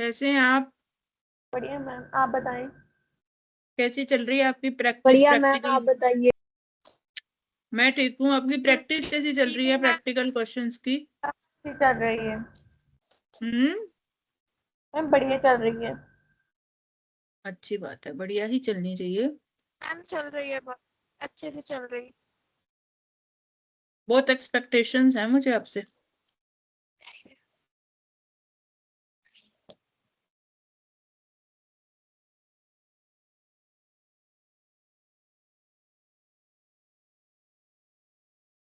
कैसे हैं आप? बढ़िया मैम, आप बताएं। कैसी चल रही है आपकी प्रैक्टिस बढ़िया मैम, प्रैक्टिकल? आप बताइए। मैं ठीक हूँ। आपकी प्रैक्टिस कैसी चल रही है प्रैक्टिकल क्वेश्चंस की? अच्छी चल रही है हम्म। मैम, बढ़िया चल रही है। अच्छी बात है, बढ़िया ही चलनी चाहिए। मैम चल रही है, बहुत अच्छे से चल रही बहुत एक्सपेक्टेशंस हैं मुझे आपसे। है।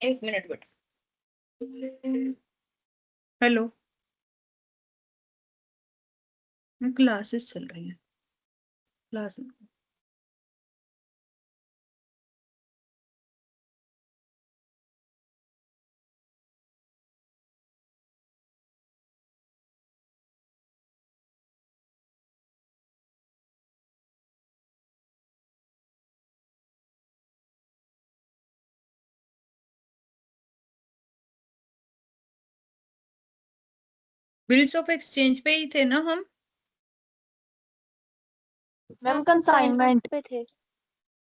1 मिनट बेटा। हेलो। क्लासेस चल रही हैं। क्लास। बिल्स ऑफ एक्सचेंज पे ही थे ना हम? मैम कंसाइनमेंट पे थे।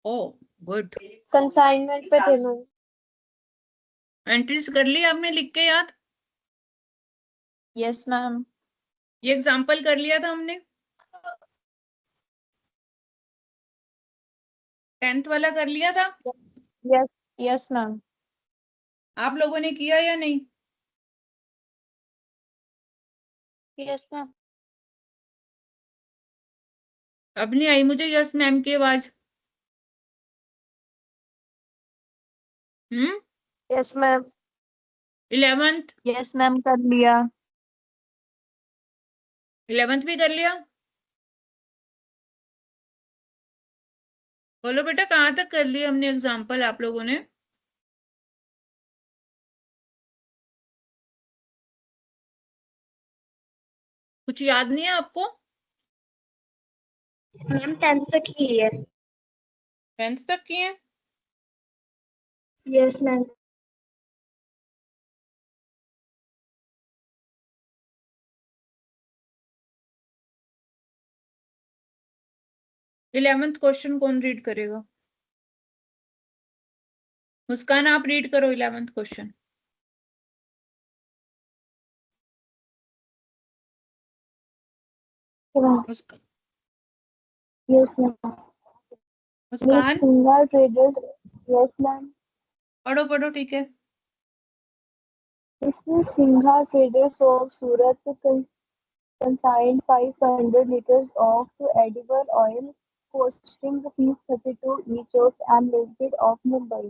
ओ, गुड। कंसाइनमेंट पे थे मैम। एंट्रीज कर ली आपने लिख के याद? Yes ma'am. ये एग्जाम्पल कर लिया था हमने। 10th वाला कर लिया था। यस। Yes ma'am. आप लोगों ने किया या नहीं? Yes ma'am. अब नहीं आई मुझे यस मैम की आवाज। हम्म। Yes ma'am. 11th। Yes ma'am कर लिया। 11th भी कर लिया। बोलो बेटा, कहाँ तक कर लिया हमने एग्जाम्पल आप लोगों ने? कुछ याद नहीं है आपको? मैम 10th तक की है। 10th तक की है। Yes ma'am. 11th क्वेश्चन कौन रीड करेगा? मुस्कान, आप रीड करो 11th question. Muskan. Yes ma'am. Muskan. Singhal Traders. Yes ma'am. पढ़ो पढ़ो, ठीक है। इसमें Singha Traders of Surat consigned 500 liters of edible oil, costing ₹32 each of and Limited of Mumbai.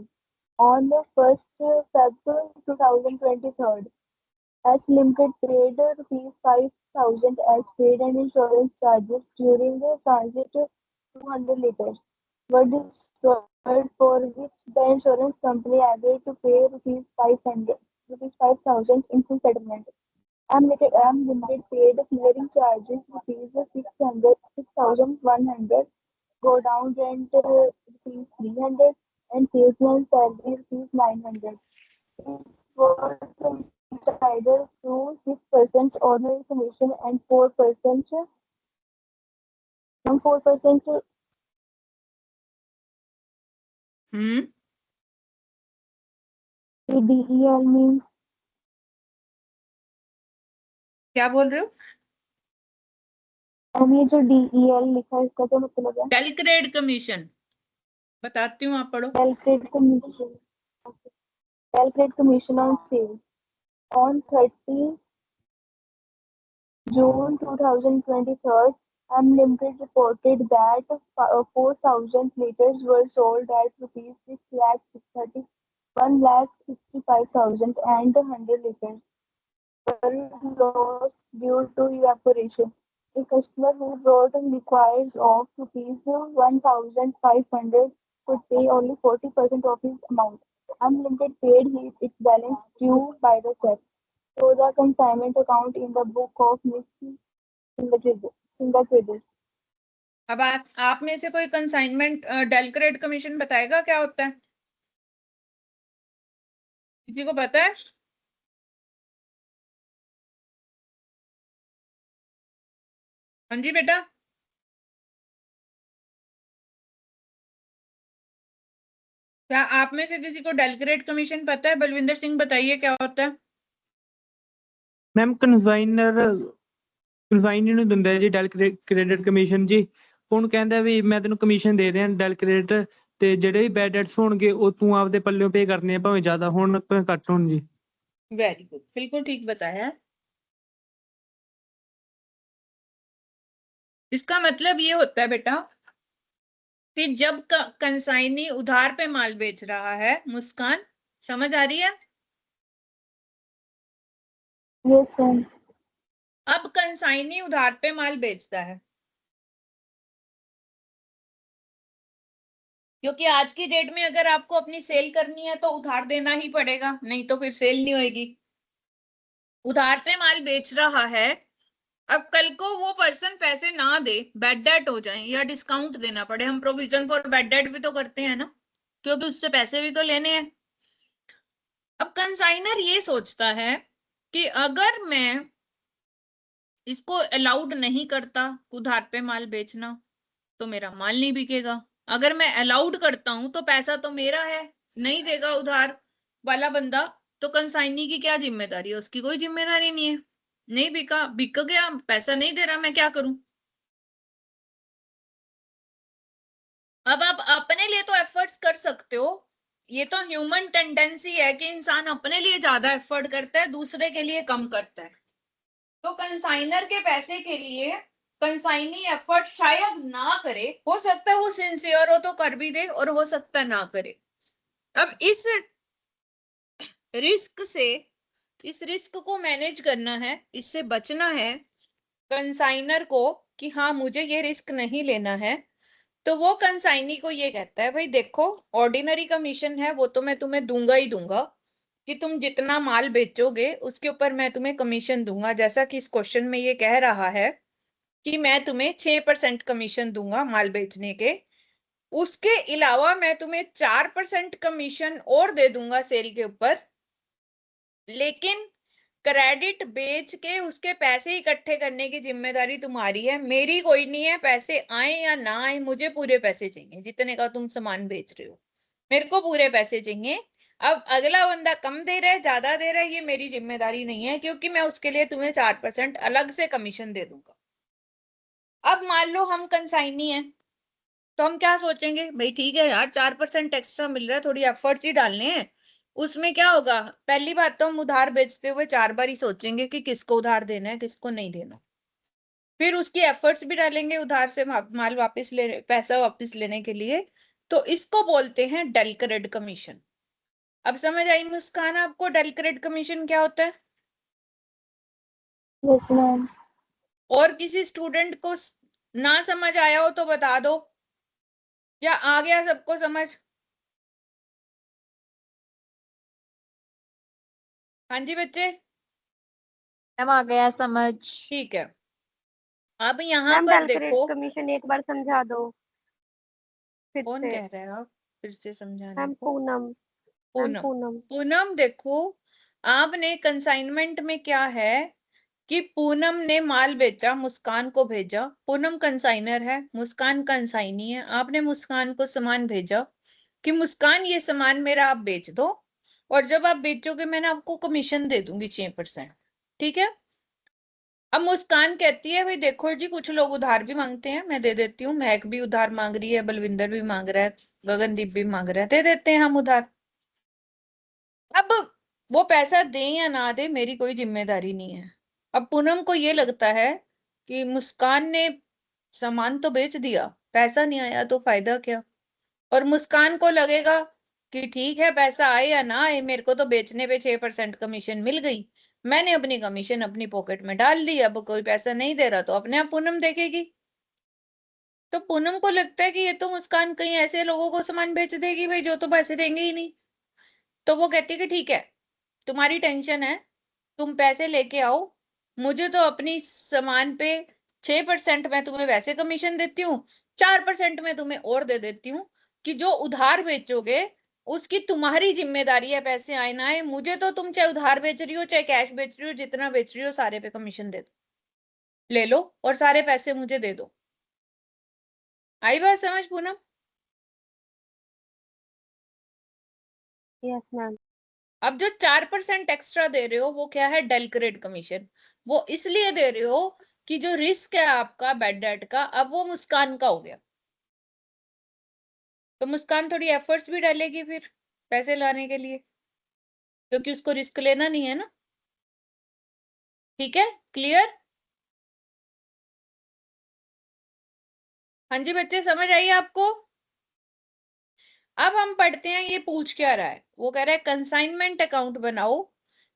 On the 1st February 2023, S Limited paid ₹5,000 as paid and insurance charges during the transit 200 liters were destroyed, for which the insurance company agreed to pay ₹5,000 in full settlement. Limited paid clearing charges ₹6,100, go down rent ₹300, and salesman salary ₹900. It was entitled to 6% ordinary commission and 4% and 4% hmm. DEL means क्या बोल रहे हो? ये जो DEL लिखा है इसका क्या मतलब है? Calculate commission. बताती हूँ, आप पढ़ो। Calculate commission. Calculate commission on sale. On 30 June 2023, Unlimited reported that 4,000 liters were sold at rupees 1,65,000 and 100 liters were lost due to evaporation. A customer who bought liquids of rupees 1,500 could pay only 40% of his amount. Unlimited paid its balance due by the check. So the consignment account in the book of Miss Single Traders. अब आप में से कोई consignment डेलक्रेट commission बताएगा क्या होता है? किसी को पता है? हाँ जी बेटा, क्या आप में से किसी को डेलीगेट कमीशन पता है? बलविंदर सिंह बताइए क्या होता है? मैम ਕੰਸਾਈਨਰ ਨੂੰ ਦਿੰਦਾ ਜੀ ਡੈਲੀਗੇਟਡ ਕਮਿਸ਼ਨ ਜੀ। ਉਹਨੂੰ ਕਹਿੰਦਾ ਵੀ ਮੈਂ ਤੈਨੂੰ ਕਮਿਸ਼ਨ ਦੇ ਰਿਹਾ ਡੈਲੀਗੇਟ, ਤੇ ਜਿਹੜੇ ਵੀ ਬੈਡ ਡੈਟਸ ਹੋਣਗੇ ਉਹ ਤੂੰ ਆਪਦੇ ਪੱਲਿਓਂ ਪੇ ਕਰਨੇ ਆ, ਭਾਵੇਂ ਜ਼ਿਆਦਾ ਹੋਣ ਭਾਵੇਂ ਘੱਟ ਹੋਣ ਜੀ। वेरी गुड, बिल्कुल ठीक बताया। इसका मतलब ये होता है बेटा कि जब कंसाइनी उधार पे माल बेच रहा है, मुस्कान समझ आ रही है? Yes, ma'am. अब कंसाइनी उधार पे माल बेचता है, क्योंकि आज की डेट में अगर आपको अपनी सेल करनी है तो उधार देना ही पड़ेगा, नहीं तो फिर सेल नहीं होगी। उधार पे माल बेच रहा है, अब कल को वो पर्सन पैसे ना दे, बैड डेट हो जाए या डिस्काउंट देना पड़े, हम प्रोविजन फॉर बैड डेट भी तो करते हैं ना, क्योंकि उससे पैसे भी तो लेने हैं। अब कंसाइनर ये सोचता है कि अगर मैं इसको अलाउड नहीं करता उधार पे माल बेचना तो मेरा माल नहीं बिकेगा, अगर मैं अलाउड करता हूं तो पैसा तो मेरा है, नहीं देगा उधार वाला बंदा तो कंसाइनी की क्या जिम्मेदारी है? उसकी कोई जिम्मेदारी नहीं है। नहीं बिका, बिक गया, पैसा नहीं दे रहा, मैं क्या करूं? अब आप अपने लिए तो एफर्ट्स कर सकते हो, ये तो ह्यूमन टेंडेंसी है कि इंसान अपने लिए ज्यादा एफर्ट करता है, दूसरे के लिए कम करता है। तो कंसाइनर के पैसे के लिए कंसाइनी एफर्ट शायद ना करे, हो सकता है वो सिंसियर हो तो कर भी दे और हो सकता है ना करे। अब इस रिस्क को मैनेज करना है, इससे बचना है कंसाइनर को कि हाँ मुझे ये रिस्क नहीं लेना है। तो वो कंसाइनी को ये कहता है भाई देखो, ऑर्डिनरी कमीशन है वो तो मैं तुम्हें दूंगा ही दूंगा, कि तुम जितना माल बेचोगे उसके ऊपर मैं तुम्हें कमीशन दूंगा, जैसा कि इस क्वेश्चन में ये कह रहा है कि मैं तुम्हें 6% कमीशन दूंगा माल बेचने के, उसके अलावा मैं तुम्हें 4% कमीशन और दे दूंगा सेल के ऊपर, लेकिन क्रेडिट बेच के उसके पैसे इकट्ठे करने की जिम्मेदारी तुम्हारी है, मेरी कोई नहीं है। पैसे आए या ना आए मुझे पूरे पैसे चाहिए, जितने का तुम सामान बेच रहे हो मेरे को पूरे पैसे चाहिए। अब अगला बंदा कम दे रहा है ज्यादा दे रहा है ये मेरी जिम्मेदारी नहीं है, क्योंकि मैं उसके लिए तुम्हें 4% अलग से कमीशन दे दूंगा। अब मान लो हम कंसाइनी है तो हम क्या सोचेंगे, भाई ठीक है यार 4% एक्स्ट्रा मिल रहा है, थोड़ी एफर्ट्स ही डालने हैं। उसमें क्या होगा, पहली बात तो हम उधार बेचते हुए 4 बार ही सोचेंगे कि किसको उधार देना है किसको नहीं देना, फिर उसकी एफर्ट्स भी डालेंगे उधार से माल वापस ले, पैसा वापस लेने के लिए। तो इसको बोलते हैं डेलिक्रेट कमीशन। अब समझ आई मुस्कान आपको डेलिक्रेट कमीशन क्या होता है? Yes, ma'am. और किसी स्टूडेंट को ना समझ आया हो तो बता दो, या आ गया सबको समझ? हाँ जी बच्चे, मैम आ गया समझ। ठीक है। अब यहाँ मैम पर डेलिगेट देखो, कमीशन एक बार समझा दो फिर कौन से। कह रहा है आप फिर से समझाने मैम को? पूनम। मैम पूनम। पूनम। पूनम देखो, आपने कंसाइनमेंट में क्या है कि पूनम ने माल बेचा, मुस्कान को भेजा, पूनम कंसाइनर है, मुस्कान कंसाइनी है। आपने मुस्कान को सामान भेजा कि मुस्कान ये सामान मेरा आप बेच दो, और जब आप बेचोगे मैंने आपको कमीशन दे दूंगी 6%, ठीक है। अब मुस्कान कहती है भाई देखो जी कुछ लोग उधार भी मांगते हैं, मैं दे देती हूँ, महक भी उधार मांग रही है, बलविंदर भी मांग रहा है, गगनदीप भी मांग रहा है, दे देते हैं हम उधार। अब वो पैसा दे या ना दे मेरी कोई जिम्मेदारी नहीं है। अब पूनम को ये लगता है कि मुस्कान ने सामान तो बेच दिया, पैसा नहीं आया तो फायदा क्या, और मुस्कान को लगेगा कि ठीक है पैसा आए या ना आए मेरे को तो बेचने पे 6% कमीशन मिल गई, मैंने अपनी कमीशन अपनी पॉकेट में डाल दी, अब कोई पैसा नहीं दे रहा तो अपने आप पूनम देखेगी। तो पूनम को लगता है कि ये तो मुस्कान कहीं ऐसे लोगों को सामान बेच देगी भाई जो तो पैसे देंगे ही नहीं। तो वो कहती है कि ठीक है तुम्हारी टेंशन है, तुम पैसे लेके आओ, मुझे तो अपनी सामान पे 6% मैं तुम्हें वैसे कमीशन देती हूँ, 4% मैं तुम्हें और दे देती हूँ, कि जो उधार बेचोगे उसकी तुम्हारी जिम्मेदारी है, पैसे आए ना आए, मुझे तो तुम चाहे उधार बेच रही हो चाहे कैश बेच रही हो जितना बेच रही हो सारे पे कमीशन दे दो। ले लो और सारे पैसे मुझे दे दो। आई बात समझ पूनम? Yes ma'am. अब जो 4% एक्स्ट्रा दे रहे हो वो क्या है? Del credere commission. वो इसलिए दे रहे हो कि जो रिस्क है आपका बैड डेट का, अब वो मुस्कान का हो गया। तो मुस्कान थोड़ी एफर्ट्स भी डालेगी फिर पैसे लाने के लिए, क्योंकि उसको रिस्क लेना नहीं है ना। ठीक है, क्लियर? हाँ जी बच्चे, समझ आई आपको? अब हम पढ़ते हैं ये पूछ क्या रहा है। वो कह रहा है कंसाइनमेंट अकाउंट बनाओ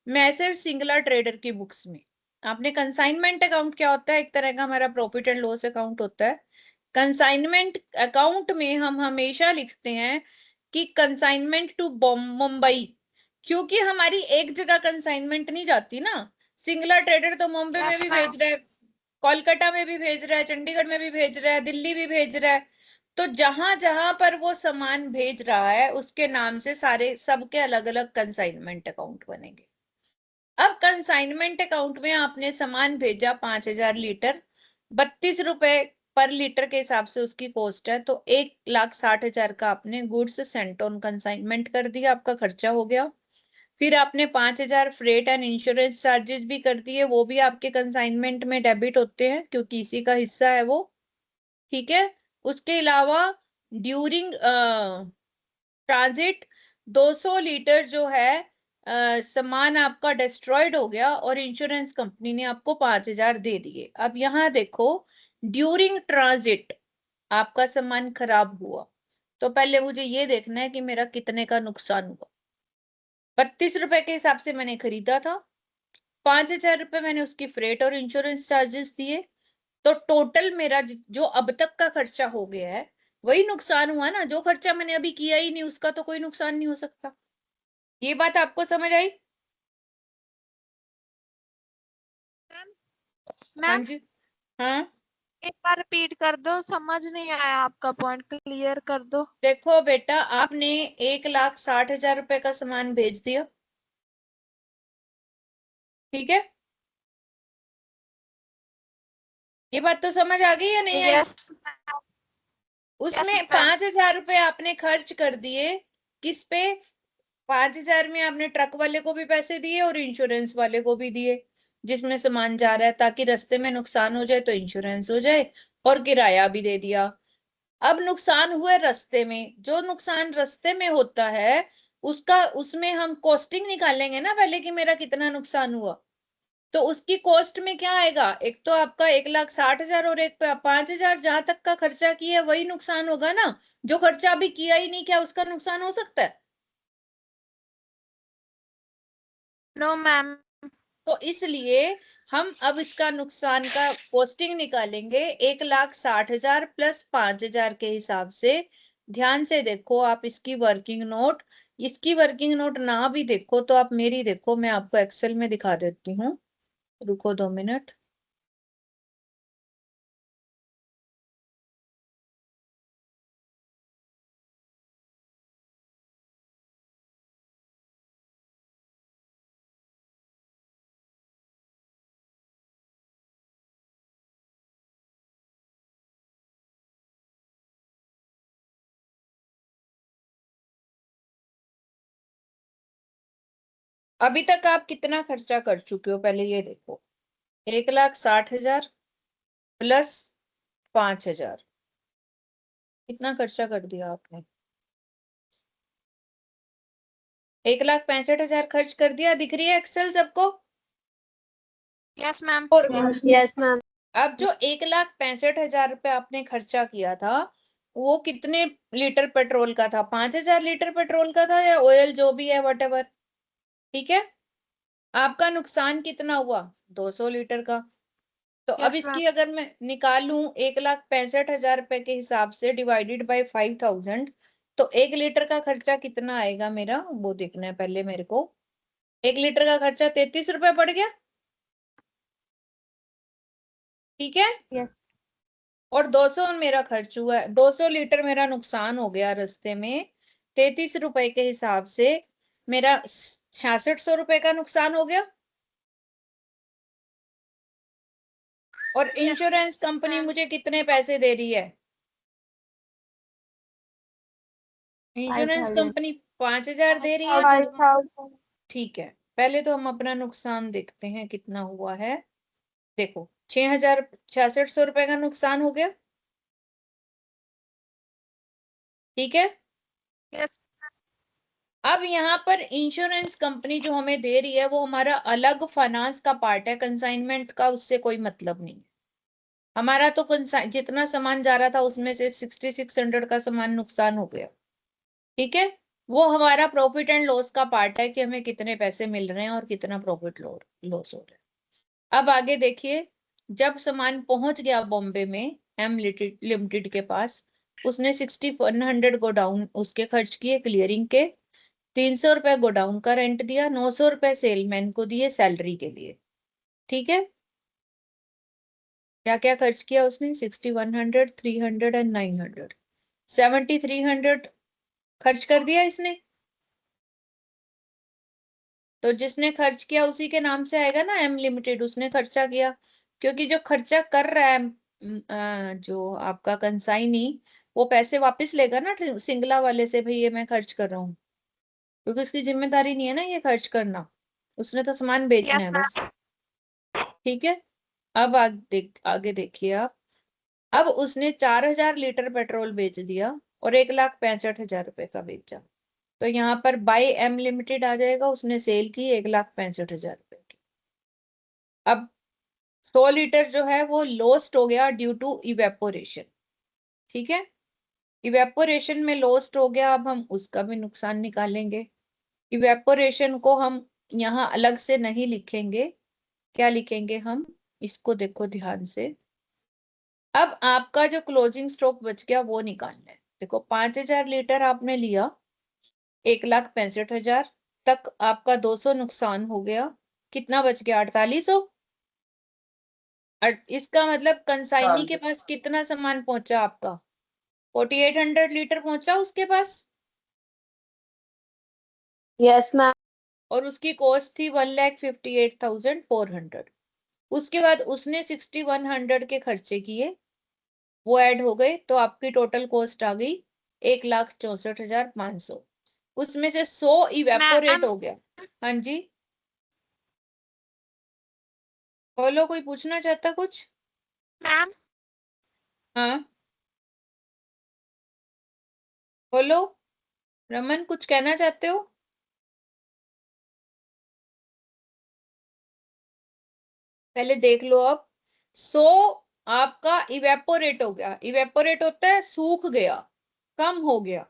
मैसेज सिंगुलर ट्रेडर की बुक्स में। आपने कंसाइनमेंट अकाउंट क्या होता है? एक तरह का हमारा प्रॉफिट एंड लॉस अकाउंट होता है। कंसाइनमेंट अकाउंट में हम हमेशा लिखते हैं कि कंसाइनमेंट टू मुंबई, क्योंकि हमारी एक जगह कंसाइनमेंट नहीं जाती ना। सिंगुलर ट्रेडर तो मुंबई में यस भी मैम। भेज रहा है, कोलकाता में भी भेज रहा है, चंडीगढ़ में भी भेज रहा है, दिल्ली भी भेज रहा है। तो जहां जहां पर वो सामान भेज रहा है उसके नाम से सारे सबके अलग अलग कंसाइनमेंट अकाउंट बनेंगे। अब कंसाइनमेंट अकाउंट में आपने सामान भेजा 5,000 लीटर, 32 रुपए पर लीटर के हिसाब से उसकी कॉस्ट है, तो 1,60,000 का आपने गुड्स सेंट ऑन कंसाइनमेंट कर दिया, आपका खर्चा हो गया। फिर आपने 5,000 फ्रेट एंड इंश्योरेंस चार्जेस भी कर दिए, वो भी आपके कंसाइनमेंट में डेबिट होते हैं क्योंकि इसी का हिस्सा है वो। ठीक है, उसके अलावा ड्यूरिंग ट्रांजिट 200 लीटर जो है सामान आपका डिस्ट्रॉयड हो गया और इंश्योरेंस कंपनी ने आपको 5,000 दे दिए। अब यहाँ देखो, ड्यूरिंग ट्रांजिट आपका सामान खराब हुआ, तो पहले मुझे ये देखना है कि मेरा कितने का नुकसान हुआ। 32 रुपए के हिसाब से मैंने खरीदा था, 5,000 रुपए मैंने उसकी फ्रेट और इंश्योरेंस चार्जेस दिए, तो टोटल मेरा जो अब तक का खर्चा हो गया है वही नुकसान हुआ ना। जो खर्चा मैंने अभी किया ही नहीं उसका तो कोई नुकसान नहीं हो सकता। ये बात आपको समझ आई? हाँ मैम जी। हाँ, एक बार रिपीट कर दो, समझ नहीं आया आपका पॉइंट, क्लियर कर दो। देखो बेटा, आपने 1,60,000 रुपए का सामान भेज दिया, ठीक है? ये बात तो समझ आ गई या नहीं आई? यस यस उसमें मैम। 5,000 रुपए आपने खर्च कर दिए, किस पे? 5,000 में आपने ट्रक वाले को भी पैसे दिए और इंश्योरेंस वाले को भी दिए जिसमें सामान जा रहा है, ताकि रास्ते में नुकसान हो जाए तो इंश्योरेंस हो जाए, और किराया भी दे दिया। अब नुकसान हुए रास्ते में, जो नुकसान रास्ते में होता है उसका उसमें हम कॉस्टिंग निकालेंगे ना पहले कि मेरा कितना नुकसान हुआ। तो उसकी कॉस्ट में क्या आएगा? एक तो आपका 1,60,000 और एक 5,000, जहां तक का खर्चा किया वही नुकसान होगा ना। जो खर्चा अभी किया ही नहीं, क्या उसका नुकसान हो सकता है? No ma'am. तो इसलिए हम अब इसका नुकसान का कॉस्टिंग निकालेंगे 1,60,000 प्लस 5,000 के हिसाब से। ध्यान से देखो आप इसकी वर्किंग नोट, इसकी वर्किंग नोट ना भी देखो तो आप मेरी देखो, मैं आपको एक्सेल में दिखा देती हूँ। रुको 2 मिनट। अभी तक आप कितना खर्चा कर चुके हो पहले ये देखो। 1,60,000 प्लस 5,000, कितना खर्चा कर दिया आपने? 1,65,000 खर्च कर दिया। दिख रही है एक्सेल सबको? Yes ma'am. Yes ma'am. अब जो 1,65,000 रुपए आपने खर्चा किया था वो कितने लीटर पेट्रोल का था? 5,000 लीटर पेट्रोल का था, या ऑयल जो भी है वट एवर। ठीक है, आपका नुकसान कितना हुआ? 200 लीटर का। तो अब यस मैम। इसकी अगर मैं निकालूं 1,65,000 रुपए के हिसाब से डिवाइडेड बाय 5,000, तो 1 लीटर का खर्चा कितना आएगा मेरा वो देखना है पहले मेरे को। 1 लीटर का खर्चा 33 रुपए पड़ गया, ठीक है? यस। और 200 मेरा खर्च हुआ है, 200 लीटर मेरा नुकसान हो गया रास्ते में। 33 रुपए के हिसाब से मेरा 6600 रुपए का नुकसान हो गया। और इंश्योरेंस कंपनी मैम। मुझे कितने पैसे दे रही है? इंश्योरेंस 5,000। कंपनी 5,000 दे रही है। 5,000। ठीक है, पहले तो हम अपना नुकसान देखते हैं कितना हुआ है। देखो 6,6600 रुपए का नुकसान हो गया। ठीक है, यस। अब यहाँ पर इंश्योरेंस कंपनी जो हमें दे रही है वो हमारा अलग फाइनेंस का पार्ट है, कंसाइनमेंट का उससे कोई मतलब नहीं है हमारा। तो जितना सामान जा रहा था उसमें से 6,600 का सामान नुकसान हो गया। ठीक है, वो हमारा प्रॉफिट एंड लॉस का पार्ट है कि हमें कितने पैसे मिल रहे हैं और कितना प्रॉफिट लॉस हो रहा है। अब आगे देखिए, जब सामान पहुंच गया बॉम्बे में एम लिमिटेड के पास, उसने 6,100 गोडाउन उसके खर्च किए क्लियरिंग के, 300 रुपए गोडाउन का रेंट दिया, 900 रुपए सेलमैन को दिए सैलरी के लिए। ठीक है, क्या क्या खर्च किया उसने? 6,100, 300 एंड 900, 7,300 खर्च कर दिया इसने। तो जिसने खर्च किया उसी के नाम से आएगा ना, एम लिमिटेड, उसने खर्चा किया। क्योंकि जो खर्चा कर रहा है जो आपका कंसाइनी, वो पैसे वापस लेगा ना सिंगला वाले से, भाई ये मैं खर्च कर रहा हूँ, क्योंकि उसकी जिम्मेदारी नहीं है ना ये खर्च करना, उसने तो सामान बेचना यस है बस। मैम। ठीक है, अब आगे देखिए आप। अब उसने 4,000 लीटर पेट्रोल बेच दिया और 1,65,000 रुपए का बेचा। तो यहाँ पर बाय एम लिमिटेड आ जाएगा, उसने सेल की 1,65,000 रुपए की। अब 100 लीटर जो है वो लॉस्ट हो गया ड्यू टू इवेपोरेशन। ठीक है, इवेपोरेशन में लॉस्ट हो गया, अब हम उसका भी नुकसान निकालेंगे। इवेपोरेशन को हम यहाँ अलग से नहीं लिखेंगे, क्या लिखेंगे हम, इसको देखो ध्यान से। अब आपका जो क्लोजिंग स्टॉक बच गया वो निकालना है। देखो 5,000 लीटर आपने लिया, 1,65,000 तक आपका 200 नुकसान हो गया, कितना बच गया? 4,800। इसका मतलब कंसाइनी के पास कितना सामान पहुंचा आपका? 4,800 लीटर पहुंचा उसके पास, यस मैम। और उसकी कॉस्ट थी 1,58,400। उसके बाद उसने 6,100 के खर्चे किए, वो ऐड हो गए, तो आपकी टोटल कॉस्ट आ गई 1,64,500। उसमें से 100 इवेपोरेट मैम। हो गया। हाँ जी, बोलो, कोई पूछना चाहता कुछ? मैम। हाँ बोलो, रमन कुछ कहना चाहते हो? पहले देख लो। अब 100 आपका इवेपोरेट हो गया, इवेपोरेट होता है सूख गया, कम हो गया,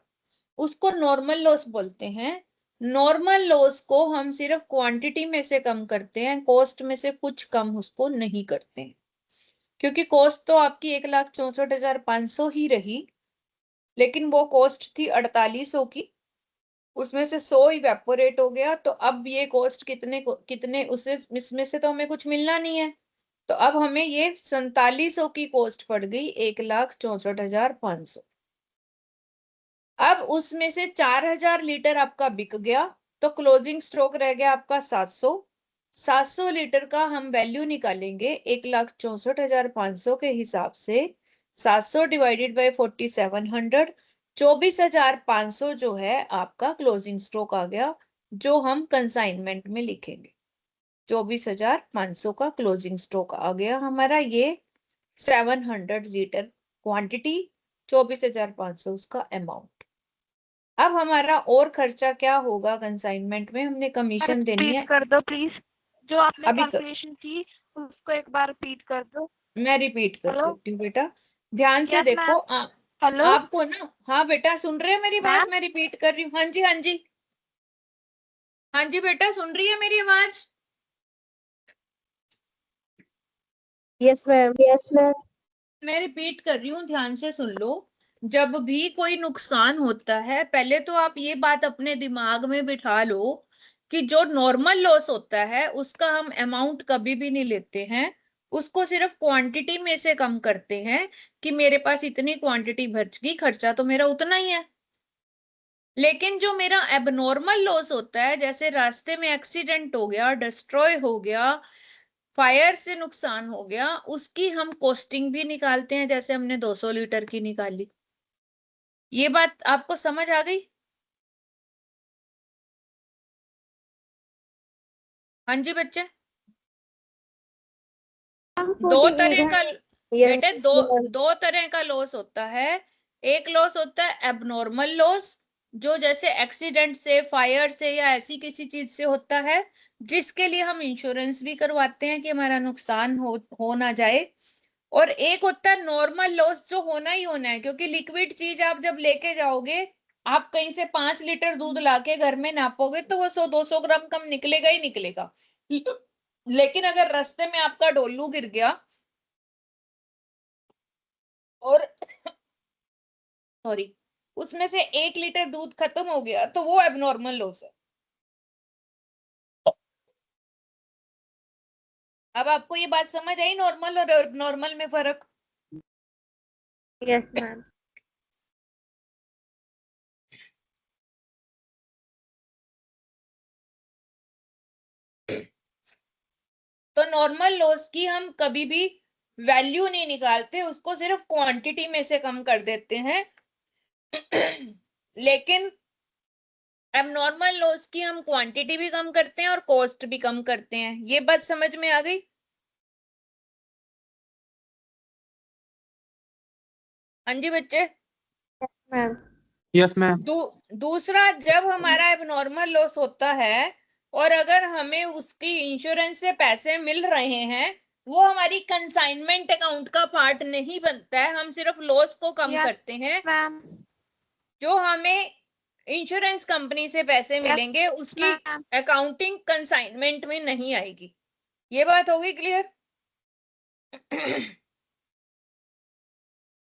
उसको नॉर्मल लॉस बोलते हैं। नॉर्मल लॉस को हम सिर्फ क्वांटिटी में से कम करते हैं, कॉस्ट में से कुछ कम उसको नहीं करते हैं, क्योंकि कॉस्ट तो आपकी 1,64,500 ही रही, लेकिन वो कॉस्ट थी 4,800 की, उसमें से 100 इवेपोरेट हो गया। तो अब ये कॉस्ट कितने उससे, इसमें से तो हमें कुछ मिलना नहीं है, तो अब हमें ये 4,700 की कॉस्ट पड़ गई, 1,64,500। अब उसमें से 4,000 लीटर आपका बिक गया, तो क्लोजिंग स्टॉक रह गया आपका 700। 700 लीटर का हम वैल्यू निकालेंगे 1,64,500 के हिसाब से। 700 डिवाइडेड बाई 4,700, 24,500 जो है आपका क्लोजिंग स्टॉक आ गया, जो हम कंसाइनमेंट में लिखेंगे। 24,500 का क्लोजिंग स्टॉक आ गया हमारा, ये 700 लीटर क्वांटिटी, 24,500 उसका अमाउंट। अब हमारा और खर्चा क्या होगा कंसाइनमेंट में? हमने कमीशन देनी रिपीट है। कर दो प्लीज, जो आपने अभी कैलकुलेशन की उसको एक बार रिपीट कर दो। मैं रिपीट कर हेलो। देती हूँ बेटा, ध्यान से यस देखो। मैम। हेलो आपको ना, हाँ बेटा सुन रहे हो मेरी बात? मैम। मैं रिपीट कर रही हूँ। हाँ जी, हाँ जी, हाँ जी बेटा, सुन रही है मेरी आवाज? Yes ma'am. Yes ma'am. मैं रिपीट कर रही हूँ, ध्यान से सुन लो। जब भी कोई नुकसान होता है, पहले तो आप ये बात अपने दिमाग में बिठा लो कि जो नॉर्मल लॉस होता है उसका हम अमाउंट कभी भी नहीं लेते हैं, उसको सिर्फ क्वांटिटी में से कम करते हैं कि मेरे पास इतनी क्वांटिटी बच गई, खर्चा तो मेरा उतना ही है। लेकिन जो मेरा एबनॉर्मल लॉस होता है, जैसे रास्ते में एक्सीडेंट हो गया, डिस्ट्रॉय हो गया, फायर से नुकसान हो गया उसकी हम कॉस्टिंग भी निकालते हैं, जैसे हमने 200 लीटर की निकाली। ये बात आपको समझ आ गई? हाँ जी बच्चे, दो तरह का बेटे दो तरह का लॉस होता है। एक लॉस होता है एबनॉर्मल लॉस, जो जैसे एक्सीडेंट से, फायर से या ऐसी किसी चीज से होता है, जिसके लिए हम इंश्योरेंस भी करवाते हैं कि हमारा नुकसान हो ना जाए। और एक होता है नॉर्मल लॉस, जो होना ही होना है, क्योंकि लिक्विड चीज आप जब लेके जाओगे, आप कहीं से 5 लीटर दूध लाके घर में नापोगे तो वो 100-200 ग्राम कम निकलेगा ही निकलेगा। लेकिन अगर रास्ते में आपका डोलू गिर गया और सॉरी उसमें से 1 लीटर दूध खत्म हो गया तो वो एबनॉर्मल लॉस है। अब आपको ये बात समझ आई, नॉर्मल और एबनॉर्मल में फर्क? Yes ma'am. तो नॉर्मल लॉस की हम कभी भी वैल्यू नहीं निकालते, उसको सिर्फ क्वांटिटी में से कम कर देते हैं। लेकिन एबनॉर्मल लॉस की हम क्वांटिटी भी कम करते हैं और कॉस्ट भी कम करते हैं। ये बात समझ में आ गई? हाँ जी बच्चे। मैम। Yes ma'am. दूसरा, जब हमारा एबनॉर्मल लॉस होता है और अगर हमें उसकी इंश्योरेंस से पैसे मिल रहे हैं, वो हमारी कंसाइनमेंट अकाउंट का पार्ट नहीं बनता है, हम सिर्फ लॉस को कम यस करते हैं। मैम। जो हमें इंश्योरेंस कंपनी से पैसे यस मिलेंगे उसकी मैम। अकाउंटिंग कंसाइनमेंट में नहीं आएगी। ये बात होगी क्लियर?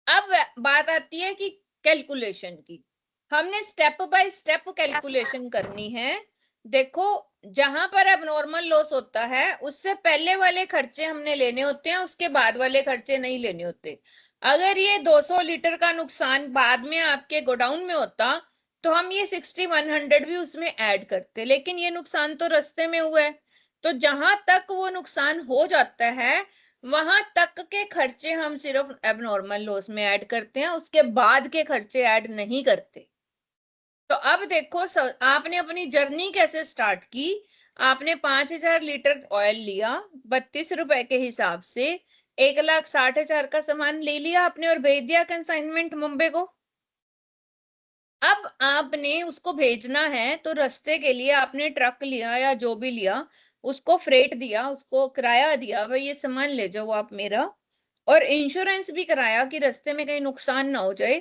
अब बात आती है कि कैलकुलेशन की। हमने स्टेप बाय स्टेप कैलकुलेशन करनी है। देखो, जहां पर एबनॉर्मल लॉस होता है उससे पहले वाले खर्चे हमने लेने होते हैं, उसके बाद वाले खर्चे नहीं लेने होते। अगर ये 200 लीटर का नुकसान बाद में आपके गोडाउन में होता तो हम ये 6100 भी उसमें ऐड करते, लेकिन ये नुकसान तो रास्ते में हुआ है। तो जहां तक वो नुकसान हो जाता है वहां तक के खर्चे हम सिर्फ एबनॉर्मल लॉस में ऐड करते हैं, उसके बाद के खर्चे ऐड नहीं करते। तो अब देखो, आपने अपनी जर्नी कैसे स्टार्ट की। आपने 5000 लीटर ऑयल लिया 32 रुपए के हिसाब से, 1,60,000 का सामान ले लिया आपने और भेज दिया कंसाइनमेंट मुंबई को। अब आपने उसको भेजना है तो रास्ते के लिए आपने ट्रक लिया या जो भी लिया, उसको फ्रेट दिया, उसको किराया दिया, भाई ये सामान ले जाओ आप मेरा, और इंश्योरेंस भी कराया कि रास्ते में कहीं नुकसान ना हो जाए।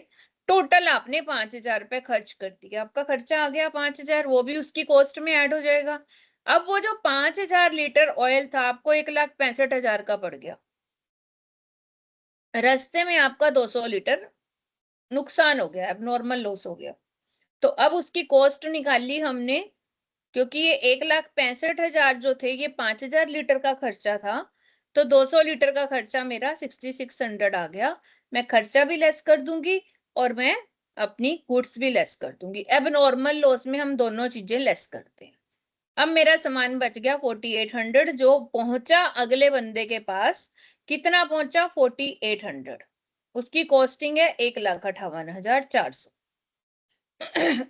टोटल आपने 5,000 रुपए खर्च कर दिया, आपका खर्चा आ गया 5,000, वो भी उसकी कॉस्ट में ऐड हो जाएगा। अब वो जो 5,000 लीटर ऑयल था आपको 1,65,000 का पड़ गया, रास्ते में आपका 200 लीटर नुकसान हो गया, एबनॉर्मल लॉस हो गया। तो अब उसकी कॉस्ट निकाली हमने, क्योंकि ये 1,65,000 जो थे ये 5,000 लीटर का खर्चा था, तो 200 लीटर का खर्चा मेरा 6600 आ गया। मैं खर्चा भी लेस कर दूंगी और मैं अपनी गुड्स भी लेस कर दूंगी। अब नॉर्मल लॉस में हम दोनों चीजें लेस करते हैं। अब मेरा सामान बच गया 4800, जो पहुंचा अगले बंदे के पास। कितना पहुंचा? 4800। उसकी कॉस्टिंग है 1,58,400।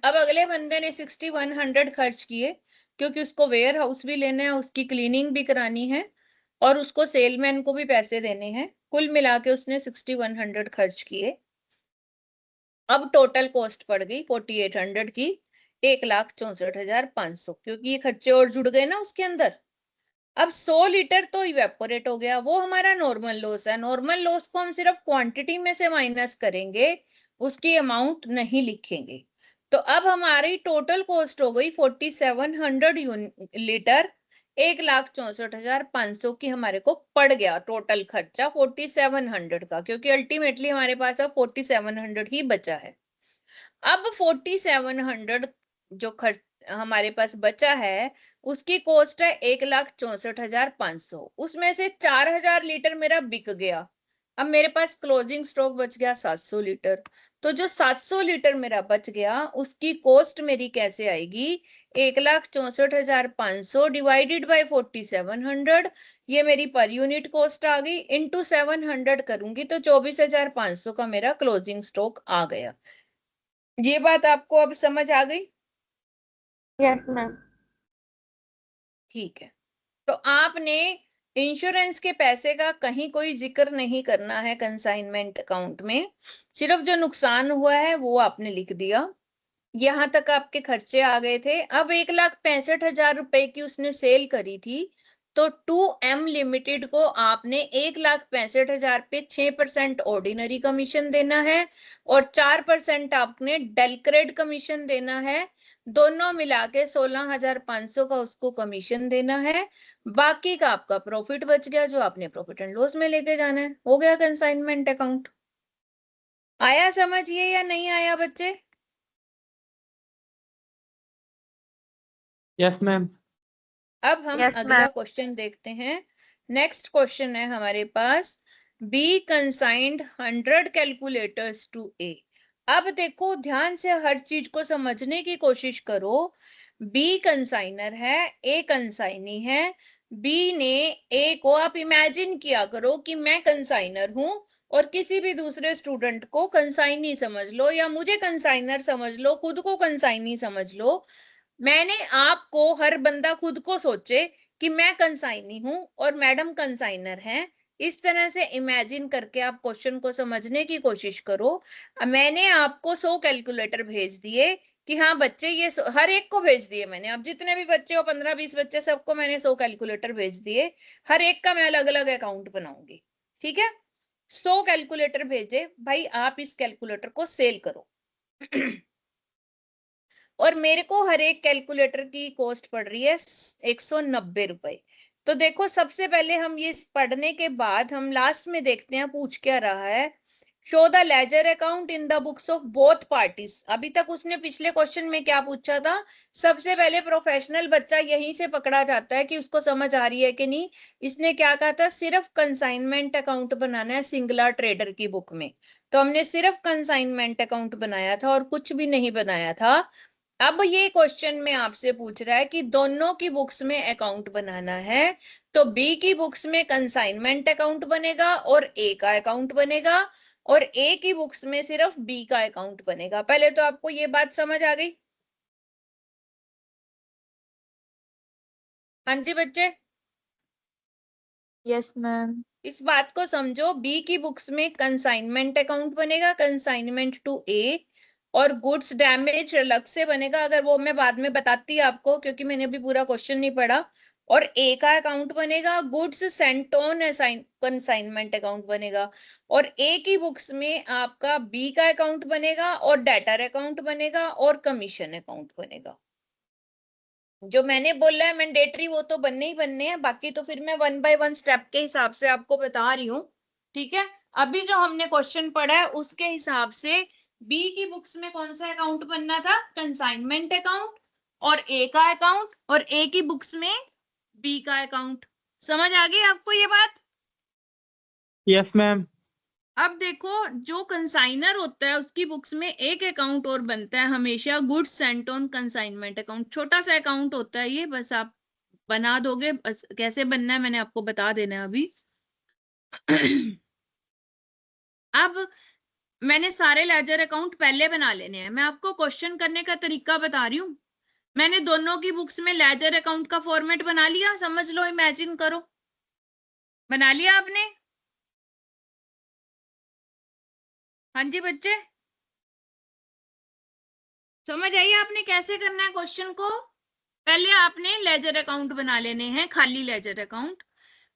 अब अगले बंदे ने 6100 खर्च किए, क्योंकि उसको वेयर हाउस भी लेना है, उसकी क्लीनिंग भी करानी है और उसको सेलमैन को भी पैसे देने हैं। कुल मिला के उसने 6100 खर्च किए। अब टोटल कॉस्ट पड़ गई 4800 की 1,64,500, क्योंकि ये खर्चे और जुड़ गए ना उसके अंदर। अब 100 लीटर तो इवेपोरेट हो गया, वो हमारा नॉर्मल लॉस है। नॉर्मल लॉस को हम सिर्फ क्वांटिटी में से माइनस करेंगे, उसकी अमाउंट नहीं लिखेंगे। तो अब हमारी टोटल कॉस्ट हो गई 4700 लीटर, 1,64,500 की हमारे को पड़ गया टोटल खर्चा 4700 का, क्योंकि अल्टीमेटली हमारे पास अब 4700 ही बचा है। अब 4700 जो खर्च हमारे पास बचा है उसकी कॉस्ट है 1,64,500। उसमें से 4,000 लीटर मेरा बिक गया। अब मेरे पास क्लोजिंग स्टॉक बच गया 700 लीटर। तो जो 700 लीटर मेरा बच गया उसकी कॉस्ट मेरी कैसे आएगी, 1,64,500 डिवाइडेड बाय 4,700, ये मेरी पर यूनिट कॉस्ट आ गई, इंटू 700 करूंगी तो 24,500 का मेरा क्लोजिंग स्टॉक आ गया। ये बात आपको अब समझ आ गई? Yes ma'am. ठीक है, तो आपने इंश्योरेंस के पैसे का कहीं कोई जिक्र नहीं करना है कंसाइनमेंट अकाउंट में, सिर्फ जो नुकसान हुआ है वो आपने लिख दिया। यहां तक आपके खर्चे आ गए थे। अब 1,65,000 रुपए की उसने सेल करी थी, तो 2M लिमिटेड को आपने 1,65,000 पे 6% ऑर्डिनरी कमीशन देना है और 4% आपने डेलक्रेड कमीशन देना है। दोनों मिला के 16,500 का उसको कमीशन देना है। बाकी का आपका प्रॉफिट बच गया जो आपने प्रॉफिट एंड लॉस में लेके जाना है। हो गया कंसाइनमेंट अकाउंट। आया समझ ये या नहीं आया बच्चे? Yes ma'am. अब हम Yes, अगला ma'am. क्वेश्चन देखते हैं। नेक्स्ट क्वेश्चन है हमारे पास, बी कंसाइंड 100 कैलकुलेटर्स टू ए। अब देखो ध्यान से हर चीज को समझने की कोशिश करो। बी कंसाइनर है, ए कंसाइनी है। बी ने ए को, आप इमेजिन किया करो कि मैं कंसाइनर हूं और किसी भी दूसरे स्टूडेंट को कंसाइनी समझ लो, या मुझे कंसाइनर समझ लो, खुद को कंसाइनी समझ लो। मैंने आपको, हर बंदा खुद को सोचे कि मैं कंसाइनी हूं और मैडम कंसाइनर हैं। इस तरह से इमेजिन करके आप क्वेश्चन को समझने की कोशिश करो। मैंने आपको 100 कैलकुलेटर भेज दिए कि हाँ बच्चे ये हर एक को भेज दिए मैंने। अब जितने भी बच्चे हो 15-20 बच्चे, सबको मैंने 100 कैलकुलेटर भेज दिए। हर एक का मैं अलग अलग अकाउंट बनाऊंगी, ठीक है। 100 कैलकुलेटर भेजे भाई, आप इस कैलकुलेटर को सेल करो। और मेरे को हर एक कैलकुलेटर की कॉस्ट पड़ रही है 190 रुपए। तो देखो सबसे पहले हम ये पढ़ने के बाद हम लास्ट में देखते हैं पूछ क्या रहा है। Show the ledger account in the books of both parties. अभी तक उसने पिछले क्वेश्चन में क्या पूछा था? सबसे पहले प्रोफेशनल बच्चा यहीं से पकड़ा जाता है कि उसको समझ आ रही है कि नहीं। इसने क्या कहा था? सिर्फ कंसाइनमेंट अकाउंट बनाना है सिंगुलर ट्रेडर की बुक में। तो हमने सिर्फ कंसाइनमेंट अकाउंट बनाया था और कुछ भी नहीं बनाया था। अब ये क्वेश्चन में आपसे पूछ रहा है कि दोनों की बुक्स में अकाउंट बनाना है, तो बी की बुक्स में कंसाइनमेंट अकाउंट बनेगा और ए का अकाउंट बनेगा, और ए की बुक्स में सिर्फ बी का अकाउंट बनेगा। पहले तो आपको ये बात समझ आ गई? हाँ जी बच्चे, यस मैम। इस बात को समझो। बी की बुक्स में कंसाइनमेंट अकाउंट बनेगा, कंसाइनमेंट टू ए, और गुड्स डैमेज अलग से बनेगा। अगर वो मैं बाद में बताती आपको, क्योंकि मैंने अभी पूरा क्वेश्चन नहीं पढ़ा। और ए का अकाउंट बनेगा, goods sent on consignment account बनेगा। और ए की बुक्स में आपका बी का अकाउंट बनेगा और डेटर अकाउंट बनेगा और कमीशन अकाउंट बनेगा। जो मैंने बोला है मैंडेटरी वो तो बनने ही बनने हैं, बाकी तो फिर मैं 1 बाय 1 स्टेप के हिसाब से आपको बता रही हूँ, ठीक है। अभी जो हमने क्वेश्चन पढ़ा है उसके हिसाब से बी की बुक्स में कौन सा अकाउंट बनना था? कंसाइनमेंट अकाउंट और ए का अकाउंट, और ए की बुक्स में बी का अकाउंट। समझ आ गई आपको ये बात? Yes ma'am. अब देखो, जो कंसाइनर होता है उसकी बुक्स में एक अकाउंट और बनता है हमेशा, goods sent on consignment account. छोटा सा अकाउंट होता है ये, बस आप बना दोगे। बस कैसे बनना है मैंने आपको बता देना है अभी। अब मैंने सारे लेजर अकाउंट पहले बना लेने हैं। मैं आपको क्वेश्चन करने का तरीका बता रही हूँ। मैंने दोनों की बुक्स में लेजर अकाउंट का फॉर्मेट बना लिया, समझ लो, इमेजिन करो। बना लिया आपने? हाँ जी बच्चे, समझ आई आपने कैसे करना है क्वेश्चन को? पहले आपने लेजर अकाउंट बना लेने हैं, खाली लेजर अकाउंट।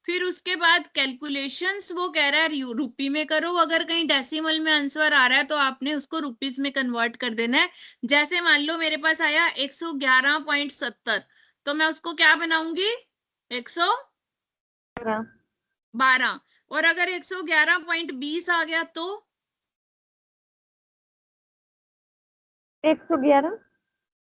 फिर उसके बाद कैलकुलेशंस वो कह रहा है रुपी में करो। अगर कहीं डेसिमल में आंसर आ रहा है तो आपने उसको रुपीस में कन्वर्ट कर देना है। जैसे मान लो मेरे पास आया 111.70, तो मैं उसको क्या बनाऊंगी? 112। और अगर 111.20 आ गया तो 111।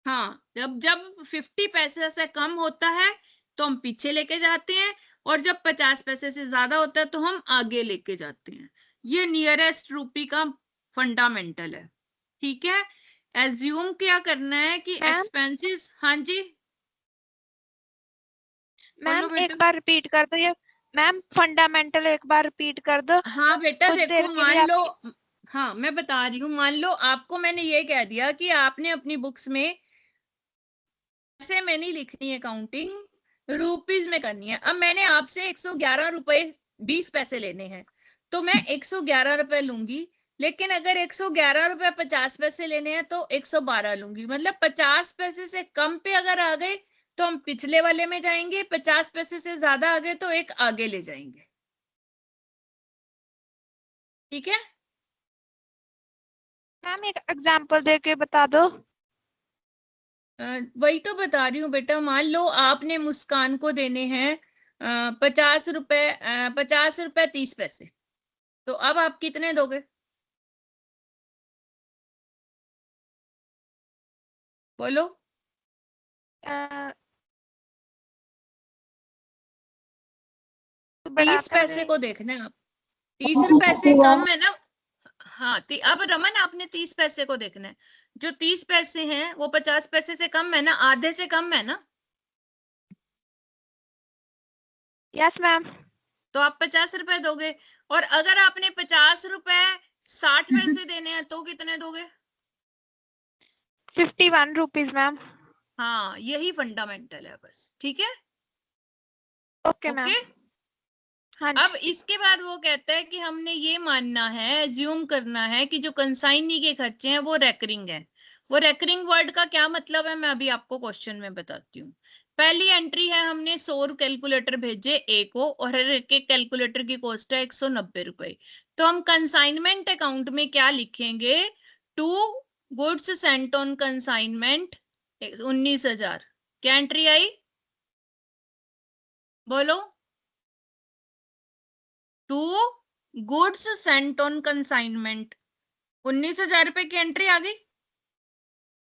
हाँ, जब जब 50 पैसे से कम होता है तो हम पीछे लेके जाते हैं, और जब 50 पैसे से ज्यादा होता है तो हम आगे लेके जाते हैं। ये नियरेस्ट रूपी का फंडामेंटल है। ठीक है, एज्यूम क्या करना है कि मैम? एक्सपेंसेस, हाँ जी मैम बोलो एक बेटा। बार रिपीट कर दो ये। मैम फंडामेंटल एक बार रिपीट कर दो। हाँ बेटा कुछ देखो, देर के मान लिए लो, आपकी हाँ मैं बता रही हूँ, मान लो आपको मैंने ये कह दिया कि आपने अपनी बुक्स में ऐसे में नहीं लिखनी है काउंटिंग, रुपीज में करनी है। अब मैंने आपसे 111 रुपए 20 पैसे लेने हैं, तो मैं 111 रुपए लूंगी। लेकिन अगर 111 रुपए 50 पैसे लेने हैं तो 112 लूंगी। मतलब 50 पैसे से कम पे अगर आ गए तो हम पिछले वाले में जाएंगे, 50 पैसे से ज्यादा आ गए तो एक आगे ले जाएंगे। ठीक है, मैम एक एग्जांपल दे के बता दो। वही तो बता रही हूँ बेटा। मान लो आपने मुस्कान को देने हैं 50 रुपए, 50 रुपए 30 पैसे, तो अब आप कितने दोगे? बोलो। अ, 30 बढ़ाकर पैसे दे। को देखना है आप। 30 रुपए से कम है ना। हाँ, अब रमन आपने 30 पैसे को देखना है। जो 30 पैसे हैं वो 50 पैसे से कम है ना, आधे से कम है ना, यस मैम। तो आप 50 रुपए दोगे। और अगर आपने 50 रुपए 60 पैसे देने हैं तो कितने दोगे? 51 रुपीज मैम। हाँ, यही फंडामेंटल है बस। ठीक है, ओके मैम। ओके। हाँ अब जी। इसके बाद वो कहता है कि हमने ये मानना है, एज्यूम करना है कि जो कंसाइनी के खर्चे हैं वो रेकरिंग है। वो रेकरिंग वर्ड का क्या मतलब है मैं अभी आपको क्वेश्चन में बताती हूँ। पहली एंट्री है, हमने 100 कैलकुलेटर भेजे ए को, और हर एक कैलकुलेटर की कॉस्ट है 190 रुपए। तो हम कंसाइनमेंट अकाउंट में क्या लिखेंगे? To goods sent on consignment 19,000। क्या एंट्री आई? बोलो। To goods sent on consignment 19,000 रुपए की एंट्री आ गई।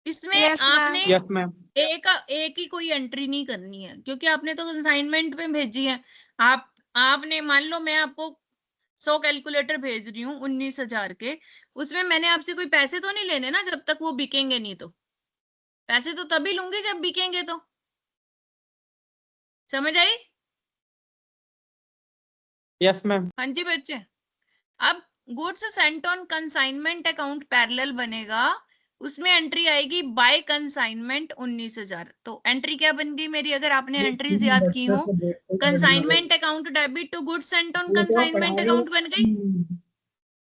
इसमें यस मैम। आपने यस मैम। एक ही कोई एंट्री नहीं करनी है, क्योंकि आपने तो कंसाइनमेंट में भेजी है। आपने मान लो मैं आपको 100 कैलकुलेटर भेज रही हूँ 19,000 के, उसमें मैंने आपसे कोई पैसे तो नहीं लेने ना जब तक वो बिकेंगे नहीं। तो पैसे तो तभी लूंगी जब बिकेंगे। तो समझ आई? Yes ma'am. हाँ जी बच्चे। अब goods sent on consignment account parallel बनेगा, उसमें एंट्री आएगी बाय कंसाइनमेंट 19,000। तो एंट्री क्या बन गई मेरी, अगर आपने एंट्रीज याद की हो? Consignment account debit to goods sent on consignment account बन गई।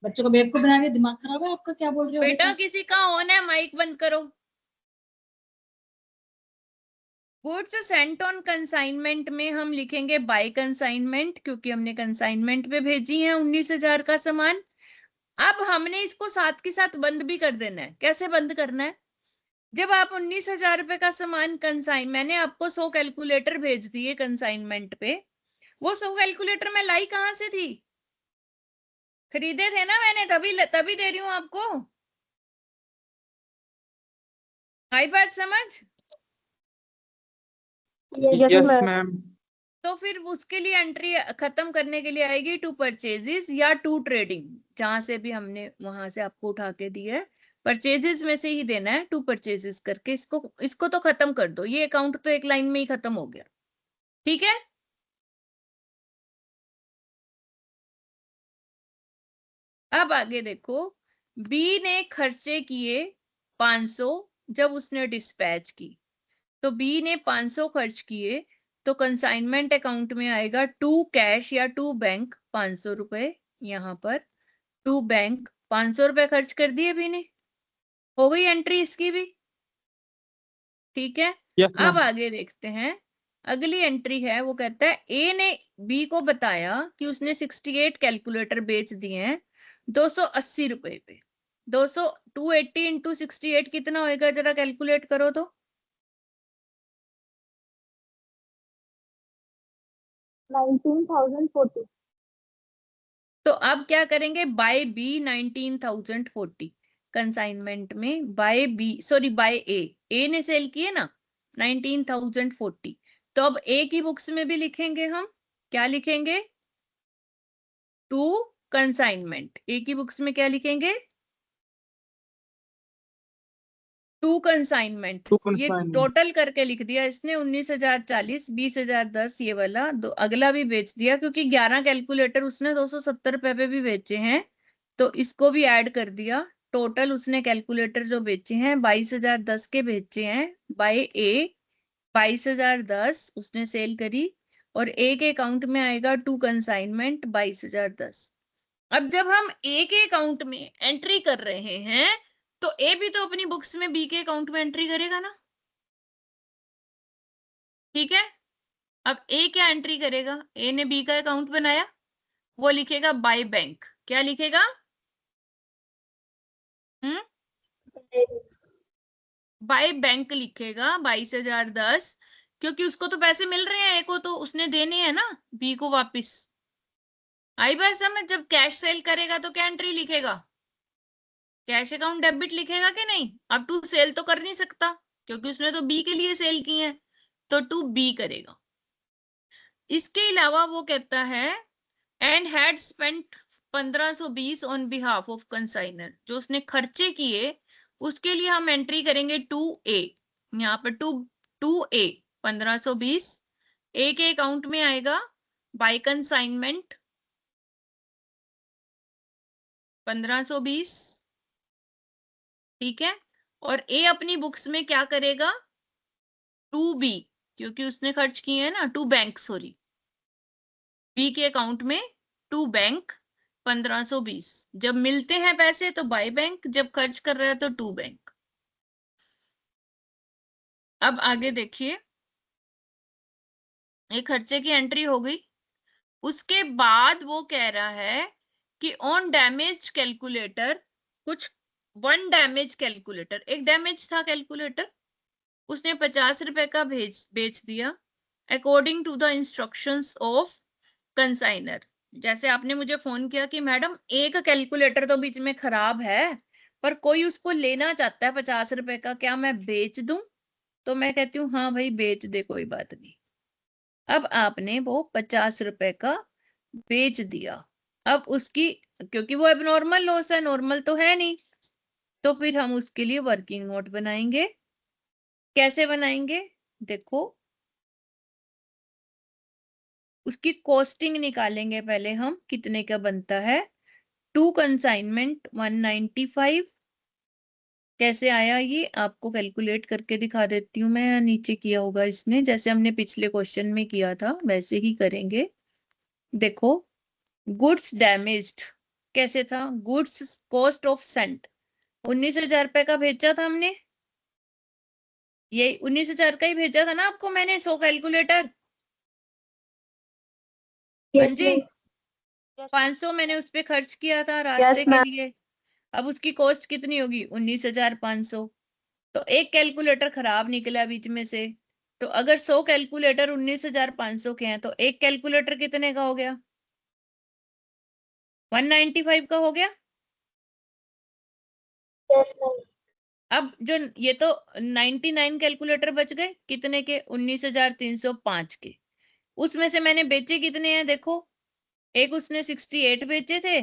बच्चों को बेवकूफ बना के दिमाग खराब है आपका, क्या बोल रहे हो बेटा किसी का ऑन है, माइक बंद करो। गुड्स सेंट ऑन कंसाइनमेंट में हम लिखेंगे बाय कंसाइनमेंट, क्योंकि हमने कंसाइनमेंट पे भेजी है 19,000 का सामान। अब हमने इसको साथ के साथ बंद भी कर देना है। कैसे बंद करना है? जब आप 19,000 रुपए का सामान कंसाइन, मैंने आपको 100 कैलकुलेटर भेज दिए कंसाइनमेंट पे, वो 100 कैलकुलेटर मैं लाई कहां से थी? खरीदे थे ना मैंने, तभी तभी दे रही हूं आपको। आई बात समझ? Yes yes ma'am. मैम। तो फिर उसके लिए एंट्री खत्म करने के लिए आएगी टू परचेजेस या टू ट्रेडिंग, जहां से भी हमने वहां से आपको उठा के दिया है। परचेजेस में से ही देना है, टू परचेजेस करके इसको इसको तो खत्म कर दो। ये अकाउंट तो एक लाइन में ही खत्म हो गया। ठीक है, अब आगे देखो। बी ने खर्चे किए 500 जब उसने डिस्पैच की। तो बी ने 500 खर्च किए, तो कंसाइनमेंट अकाउंट में आएगा टू कैश या टू बैंक 500 रुपए। यहाँ पर टू बैंक 500 रुपए खर्च कर दिए बी ने, हो गई एंट्री इसकी भी। ठीक है, यस अब मैम। आगे देखते हैं। अगली एंट्री है, वो कहता है ए ने बी को बताया कि उसने 68 कैलकुलेटर बेच दिए हैं 280 रुपए पे। 200 280 इंटू 68 कितना होएगा, जरा कैलकुलेट करो तो। 19,040। तो अब क्या करेंगे, बाय बी 19,040 कंसाइनमेंट में, बाय बी सॉरी बाय ए ने सेल किए ना 19,040। तो अब ए की बुक्स में भी लिखेंगे हम, क्या लिखेंगे? To consignment. ए की बुक्स में क्या लिखेंगे? टू कंसाइनमेंट, टू ये कंसाइनमेंट। टोटल करके लिख दिया इसने 19,040, 20,010 ये वाला, दो अगला भी बेच दिया क्योंकि 11 कैलकुलेटर उसने 270 रुपए पे भी बेचे हैं, तो इसको भी ऐड कर दिया। टोटल उसने कैलकुलेटर जो बेचे हैं 22,010 के बेचे हैं बाय ए, 22,010 उसने सेल करी, और ए के अकाउंट में आएगा टू कंसाइनमेंट 22,010। अब जब हम ए के अकाउंट में एंट्री कर रहे हैं तो ए भी तो अपनी बुक्स में बी के अकाउंट में एंट्री करेगा ना, ठीक है। अब ए क्या एंट्री करेगा, ए ने बी का अकाउंट बनाया, वो लिखेगा बाय बैंक। क्या लिखेगा? बाय बैंक लिखेगा 22,010, क्योंकि उसको तो पैसे मिल रहे हैं, ए को तो उसने देने हैं ना बी को वापिस। आई बात समझ? जब कैश सेल करेगा तो क्या एंट्री लिखेगा? कैश अकाउंट डेबिट लिखेगा कि नहीं? अब टू सेल तो कर नहीं सकता क्योंकि उसने तो बी के लिए सेल की है, तो टू बी करेगा। इसके अलावा वो कहता है and had spent 1520 on behalf of consignor, जो उसने खर्चे किए उसके लिए हम एंट्री करेंगे 2A। यहाँ पर 2A 1520 ए के अकाउंट में आएगा बाय कंसाइनमेंट 1520, ठीक है। और ए अपनी बुक्स में क्या करेगा? 2B, क्योंकि उसने खर्च किए हैं ना, टू बैंक, सॉरी, बी के अकाउंट में टू बैंक 1520। जब मिलते हैं पैसे तो बाय बैंक, जब खर्च कर रहा है तो टू बैंक। अब आगे देखिए, ये खर्चे की एंट्री हो गई। उसके बाद वो कह रहा है कि ऑन डैमेज कैलकुलेटर, कुछ वन डैमेज कैलकुलेटर, एक डैमेज था कैलकुलेटर, उसने 50 रुपए का बेच दिया according to the instructions of consignor. जैसे आपने मुझे फोन किया कि मैडम एक कैलकुलेटर तो बीच में खराब है पर कोई उसको लेना चाहता है 50 रुपए का, क्या मैं बेच दूं? तो मैं कहती हूँ हाँ भाई बेच दे, कोई बात नहीं। अब आपने वो 50 रुपए का बेच दिया। अब उसकी, क्योंकि वो एबनॉर्मल लॉस है, नॉर्मल तो है नहीं, तो फिर हम उसके लिए वर्किंग नोट बनाएंगे। कैसे बनाएंगे? देखो, उसकी कॉस्टिंग निकालेंगे पहले हम, कितने का बनता है। टू कंसाइनमेंट 195, कैसे आया ये आपको कैलकुलेट करके दिखा देती हूँ मैं, नीचे किया होगा इसने, जैसे हमने पिछले क्वेश्चन में किया था वैसे ही करेंगे। देखो, गुड्स डैमेज्ड कैसे था, गुड्स कॉस्ट ऑफ सेंट 19,000 रुपए का भेजा था हमने, ये 19,000 का ही भेजा था ना आपको मैंने 100 कैलकुलेटर। हाँ Yes, जी, ma'am. 500 मैंने उस पे खर्च किया था रास्ते Yes, के ma'am. लिए। अब उसकी कॉस्ट कितनी होगी? 19,500। तो एक कैलकुलेटर खराब निकला बीच में से, तो अगर 100 कैलकुलेटर 19,500 के हैं तो एक कैलकुलेटर कितने का हो गया? 195 का हो गया। Yes, ma'am. अब जो ये तो 99 कैलकुलेटर बच गए, कितने के? 19,305 के। उसमें से मैंने बेचे कितने हैं देखो, एक उसने 68 बेचे थे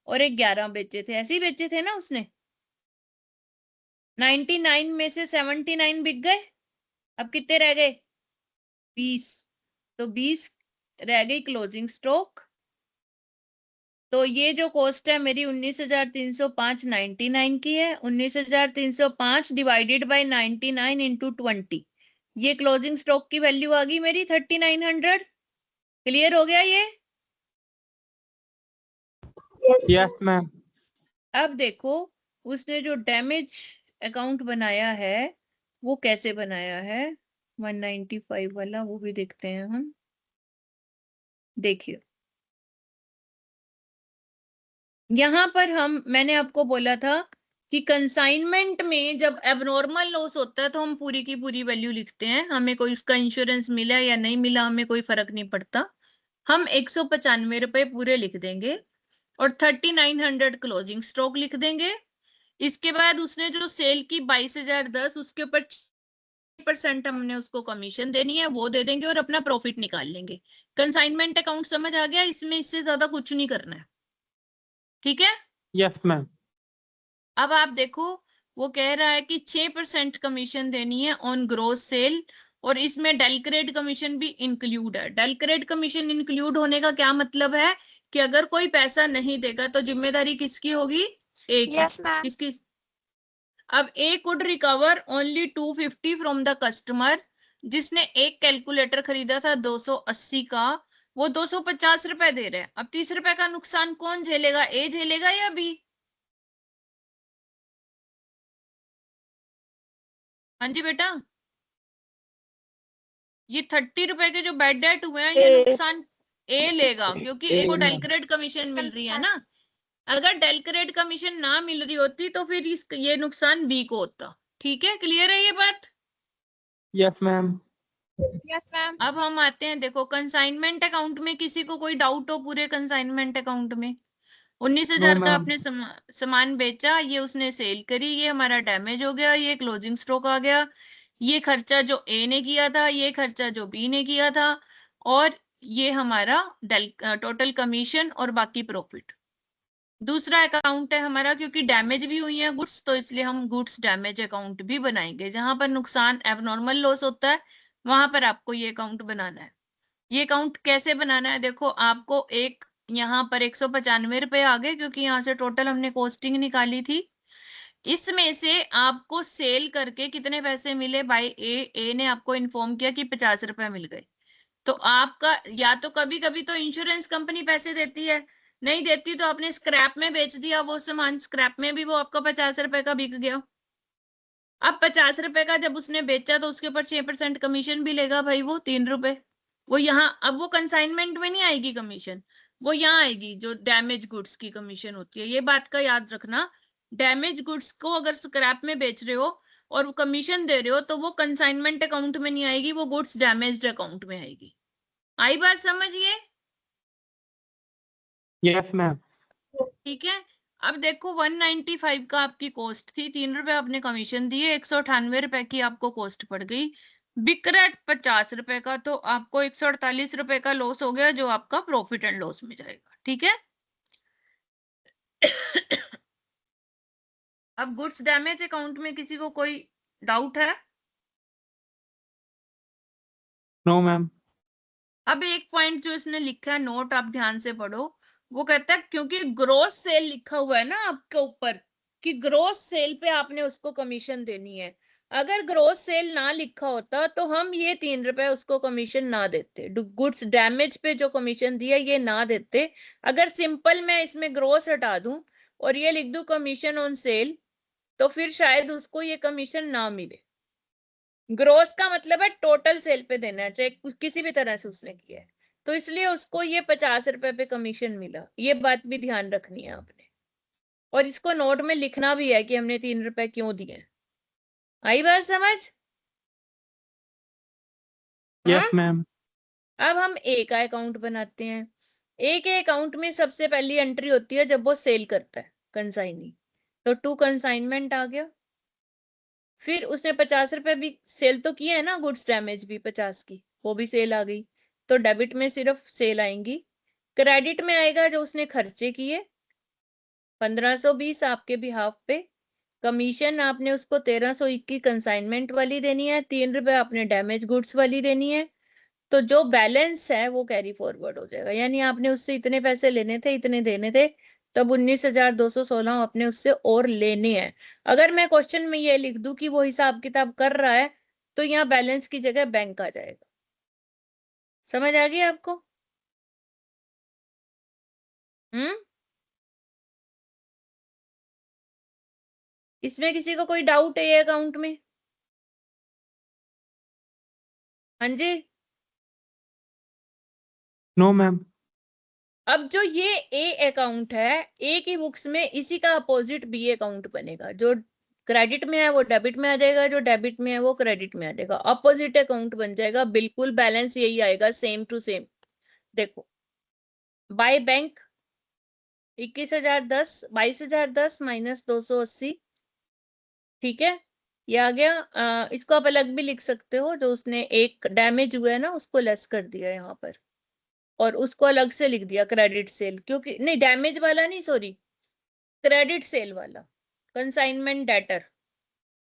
और एक 11 बेचे थे, ऐसे ही बेचे थे ना उसने। 99 में से 79 बिक गए, अब कितने रह गए? 20। तो 20 रह गई क्लोजिंग स्टॉक। तो ये जो कॉस्ट है मेरी 19,305 99 की है, 19,305 डिवाइडेड बाय 99 इंटू 20, ये क्लोजिंग स्टॉक की वैल्यू आ गई मेरी 3900। क्लियर हो गया ये? Yes, ma'am. Yes ma'am. अब देखो, उसने जो डैमेज अकाउंट बनाया है वो कैसे बनाया है, 195 वाला, वो भी देखते हैं हम। देखिए, यहाँ पर मैंने आपको बोला था कि कंसाइनमेंट में जब एबनॉर्मल लॉस होता है तो हम पूरी की पूरी वैल्यू लिखते हैं, हमें कोई उसका इंश्योरेंस मिला या नहीं मिला हमें कोई फर्क नहीं पड़ता, हम 195 रुपए पूरे लिख देंगे और 3900 क्लोजिंग स्टॉक लिख देंगे। इसके बाद उसने जो सेल की 22,010, उसके ऊपर 6% हमने उसको कमीशन देनी है, वो दे देंगे और अपना प्रॉफिट निकाल लेंगे। कंसाइनमेंट अकाउंट समझ आ गया? इसमें इससे ज्यादा कुछ नहीं करना है, ठीक है। Yes ma'am. अब आप देखो, वो कह रहा है कि 6% कमीशन देनी है ऑन ग्रोस सेल, और इसमें डेलक्रेट कमीशन भी इंक्लूड है। डेलक्रेट कमीशन इंक्लूड होने का क्या मतलब है कि अगर कोई पैसा नहीं देगा तो जिम्मेदारी किसकी होगी? ए की। Yes, ma'am. किसकी? अब ए could recover only 250 from the customer, जिसने एक कैलकुलेटर खरीदा था 280 का, वो 250 रुपए दे रहे हैं। अब 30 रुपए का नुकसान कौन झेलेगा? ए झेलेगा या बी? हाँ जी बेटा, ये 30 रुपए के जो बैड डेट हुए हैं, ये ए। नुकसान ए लेगा, क्योंकि ए को ए, डेलक्रेट कमीशन मिल रही है ना। अगर डेलक्रेट कमीशन ना मिल रही होती तो फिर ये नुकसान बी को होता। ठीक है, क्लियर है ये बात? Yes ma'am. Yes, ma'am. अब हम आते हैं, देखो कंसाइनमेंट अकाउंट में किसी को कोई डाउट हो पूरे कंसाइनमेंट अकाउंट में? 19,000 का मैम। आपने सामान बेचा, ये उसने सेल करी, ये हमारा डैमेज हो गया, ये क्लोजिंग स्टॉक आ गया, ये खर्चा जो ए ने किया था, ये खर्चा जो बी ने किया था, और ये हमारा टोटल कमीशन और बाकी प्रॉफिट। दूसरा अकाउंट है हमारा, क्योंकि डैमेज भी हुई है गुड्स, तो इसलिए हम गुड्स डैमेज अकाउंट भी बनाएंगे। जहां पर नुकसान एबनॉर्मल लॉस होता है वहां पर आपको ये अकाउंट बनाना है। ये अकाउंट कैसे बनाना है? देखो, आपको एक यहाँ पर 195 रुपए आ गए, क्योंकि यहाँ से टोटल हमने कॉस्टिंग निकाली थी। इसमें से आपको सेल करके कितने पैसे मिले? बाय ए ने आपको इन्फॉर्म किया कि 50 रुपए मिल गए। तो आपका या तो कभी कभी तो इंश्योरेंस कंपनी पैसे देती है, नहीं देती तो आपने स्क्रैप में बेच दिया वो सामान, स्क्रैप में भी वो आपका 50 रुपए का बिक गया। अब 50 रुपए का जब उसने बेचा तो उसके ऊपर 6% कमीशन भी लेगा भाई, वो 3 रुपए। वो यहाँ, अब वो कंसाइनमेंट में नहीं आएगी कमीशन, वो यहाँ आएगी जो डैमेज गुड्स की कमीशन होती है। ये बात का याद रखना, डैमेज गुड्स को अगर स्क्रैप में बेच रहे हो और वो कमीशन दे रहे हो तो वो कंसाइनमेंट अकाउंट में नहीं आएगी, वो गुड्स डैमेज्ड अकाउंट में आएगी। आई बात समझिए? Yes ma'am. ठीक है। अब देखो 195 का आपकी कॉस्ट थी, 3 रुपए आपने कमीशन दिए, 198 रुपए की आपको कॉस्ट पड़ गई। बिक रहा है 50 रुपए का, तो आपको 148 रुपए का लॉस हो गया, जो आपका प्रॉफिट एंड लॉस में जाएगा। ठीक है। अब गुड्स डैमेज अकाउंट में किसी को कोई डाउट है? No ma'am. अब एक पॉइंट जो इसने लिखा है, नोट आप ध्यान से पढ़ो। वो कहता है क्योंकि ग्रोस सेल लिखा हुआ है ना आपके ऊपर कि ग्रोस सेल पे आपने उसको कमीशन देनी है, अगर ग्रोस सेल ना लिखा होता तो हम ये 3 रुपए उसको कमीशन ना देते, गुड्स डैमेज पे जो कमीशन दिया ये ना देते। अगर सिंपल मैं इसमें ग्रोस हटा दूं और ये लिख दूं कमीशन ऑन सेल, तो फिर शायद उसको ये कमीशन ना मिले। ग्रोस का मतलब है टोटल सेल पे देना है, चाहे किसी भी तरह से उसने किया है, तो इसलिए उसको ये 50 रुपए पे कमीशन मिला। ये बात भी ध्यान रखनी है आपने, और इसको नोट में लिखना भी है कि हमने 3 रुपए क्यों दिए। आई बात समझ? Yes ma'am. अब हम ए का अकाउंट बनाते हैं। ए के अकाउंट में सबसे पहली एंट्री होती है जब वो सेल करता है कंसाइनी, तो टू कंसाइनमेंट आ गया। फिर उसने 50 रुपए भी सेल तो किया है ना, गुड्स डैमेज भी 50 की, वो भी सेल आ गई, तो डेबिट में सिर्फ सेल आएंगी। क्रेडिट में आएगा जो उसने खर्चे किए 1520 आपके बिहाफ पे, कमीशन आपने उसको 1321 कंसाइनमेंट वाली देनी है, 3 रुपए आपने डैमेज गुड्स वाली देनी है। तो जो बैलेंस है वो कैरी फॉरवर्ड हो जाएगा, यानी आपने उससे इतने पैसे लेने थे, इतने देने थे, तब 19,216 आपने उससे और लेने हैं। अगर मैं क्वेश्चन में ये लिख दूं कि वो हिसाब किताब कर रहा है, तो यहाँ बैलेंस की जगह बैंक आ जाएगा। समझ आ गई आपको? इसमें किसी को कोई डाउट है ये अकाउंट में? हाँ जी। No ma'am. अब जो ये ए अकाउंट है, ए की बुक्स में इसी का अपोजिट बी अकाउंट बनेगा। जो क्रेडिट में है वो डेबिट में आ जाएगा, जो डेबिट में है वो क्रेडिट में आ जाएगा, अपोजिट अकाउंट बन जाएगा। बिल्कुल बैलेंस यही आएगा, सेम टू सेम। देखो, बाय बैंक 21,010, 22,010 माइनस 280, ठीक है, ये आ गया। इसको आप अलग भी लिख सकते हो, जो उसने एक डैमेज हुआ है ना उसको लेस कर दिया यहाँ पर, और उसको अलग से लिख दिया क्रेडिट सेल, क्योंकि नहीं डैमेज वाला नहीं, सॉरी, क्रेडिट सेल वाला, कंसाइनमेंट डेटर,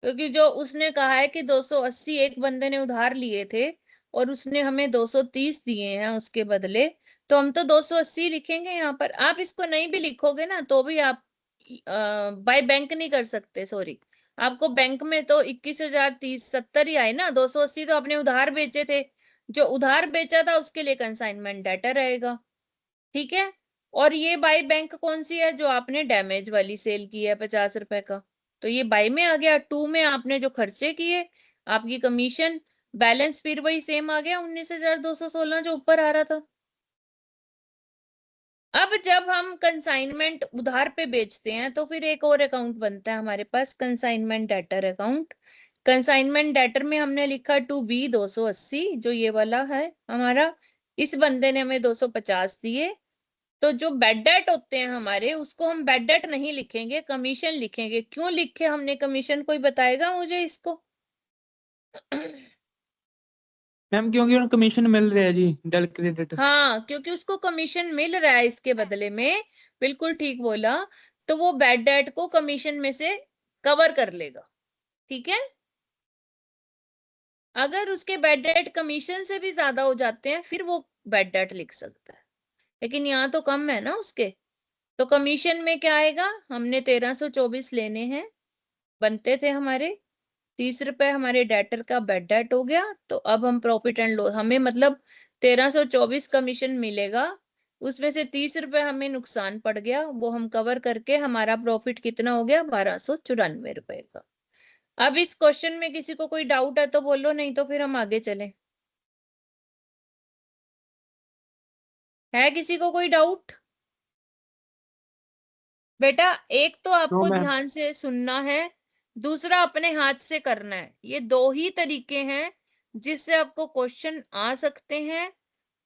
क्योंकि जो उसने कहा है कि 280 एक बंदे ने उधार लिए थे और उसने हमें 230 दिए हैं उसके बदले, तो हम तो 280 लिखेंगे यहाँ पर। आप इसको नहीं भी लिखोगे ना तो भी आप बाय बैंक नहीं कर सकते, सॉरी। आपको बैंक में तो 21,030,70 ही आए ना, 280 तो आपने उधार बेचे थे, जो उधार बेचा था उसके लिए कंसाइनमेंट डेटर रहेगा, ठीक है। और ये बाय बैंक कौन सी है, जो आपने डैमेज वाली सेल की है 50 रुपए का, तो ये बाय में आ गया। टू में आपने जो खर्चे किए, आपकी कमीशन, बैलेंस फिर वही सेम आ गया 19,216 जो ऊपर आ रहा था। अब जब हम कंसाइनमेंट उधार पे बेचते हैं तो फिर एक और अकाउंट बनता है हमारे पास, consignment debtor account. Consignment debtor में हमने लिखा टू बी 280, जो ये वाला है हमारा, इस बंदे ने हमें 250 दिए। तो जो बैड डेट होते हैं हमारे, उसको हम बैड डेट नहीं लिखेंगे, कमीशन लिखेंगे। क्यों लिखे हमने कमीशन, कोई बताएगा मुझे इसको? मैम क्योंकि उन्हें कमीशन मिल रहा है जी डेल क्रेडिट। हाँ, क्योंकि उसको कमीशन मिल रहा है इसके बदले में, बिल्कुल ठीक बोला। तो वो बैड डेट को कमीशन में से कवर कर लेगा, ठीक है। अगर उसके बैड डेट कमीशन से भी ज्यादा हो जाते हैं फिर वो बैड डेट लिख सकता है, लेकिन यहाँ तो कम है ना उसके। तो कमीशन में क्या आएगा, हमने 1324 लेने हैं, बनते थे हमारे 30 रुपए, हमारे डेटर का बैड डेट हो गया। तो अब हम प्रॉफिट एंड लॉस, हमें मतलब 1324 कमीशन मिलेगा, उसमें से 30 रुपए हमें नुकसान पड़ गया, वो हम कवर करके हमारा प्रॉफिट कितना हो गया, 1294 रुपए का। अब इस क्वेश्चन में किसी को कोई डाउट है तो बोलो, नहीं तो फिर हम आगे चले। है किसी को कोई डाउट? बेटा एक तो नो आपको मैम। ध्यान से सुनना है, दूसरा अपने हाथ से करना है। ये दो ही तरीके हैं जिससे आपको क्वेश्चन आ सकते हैं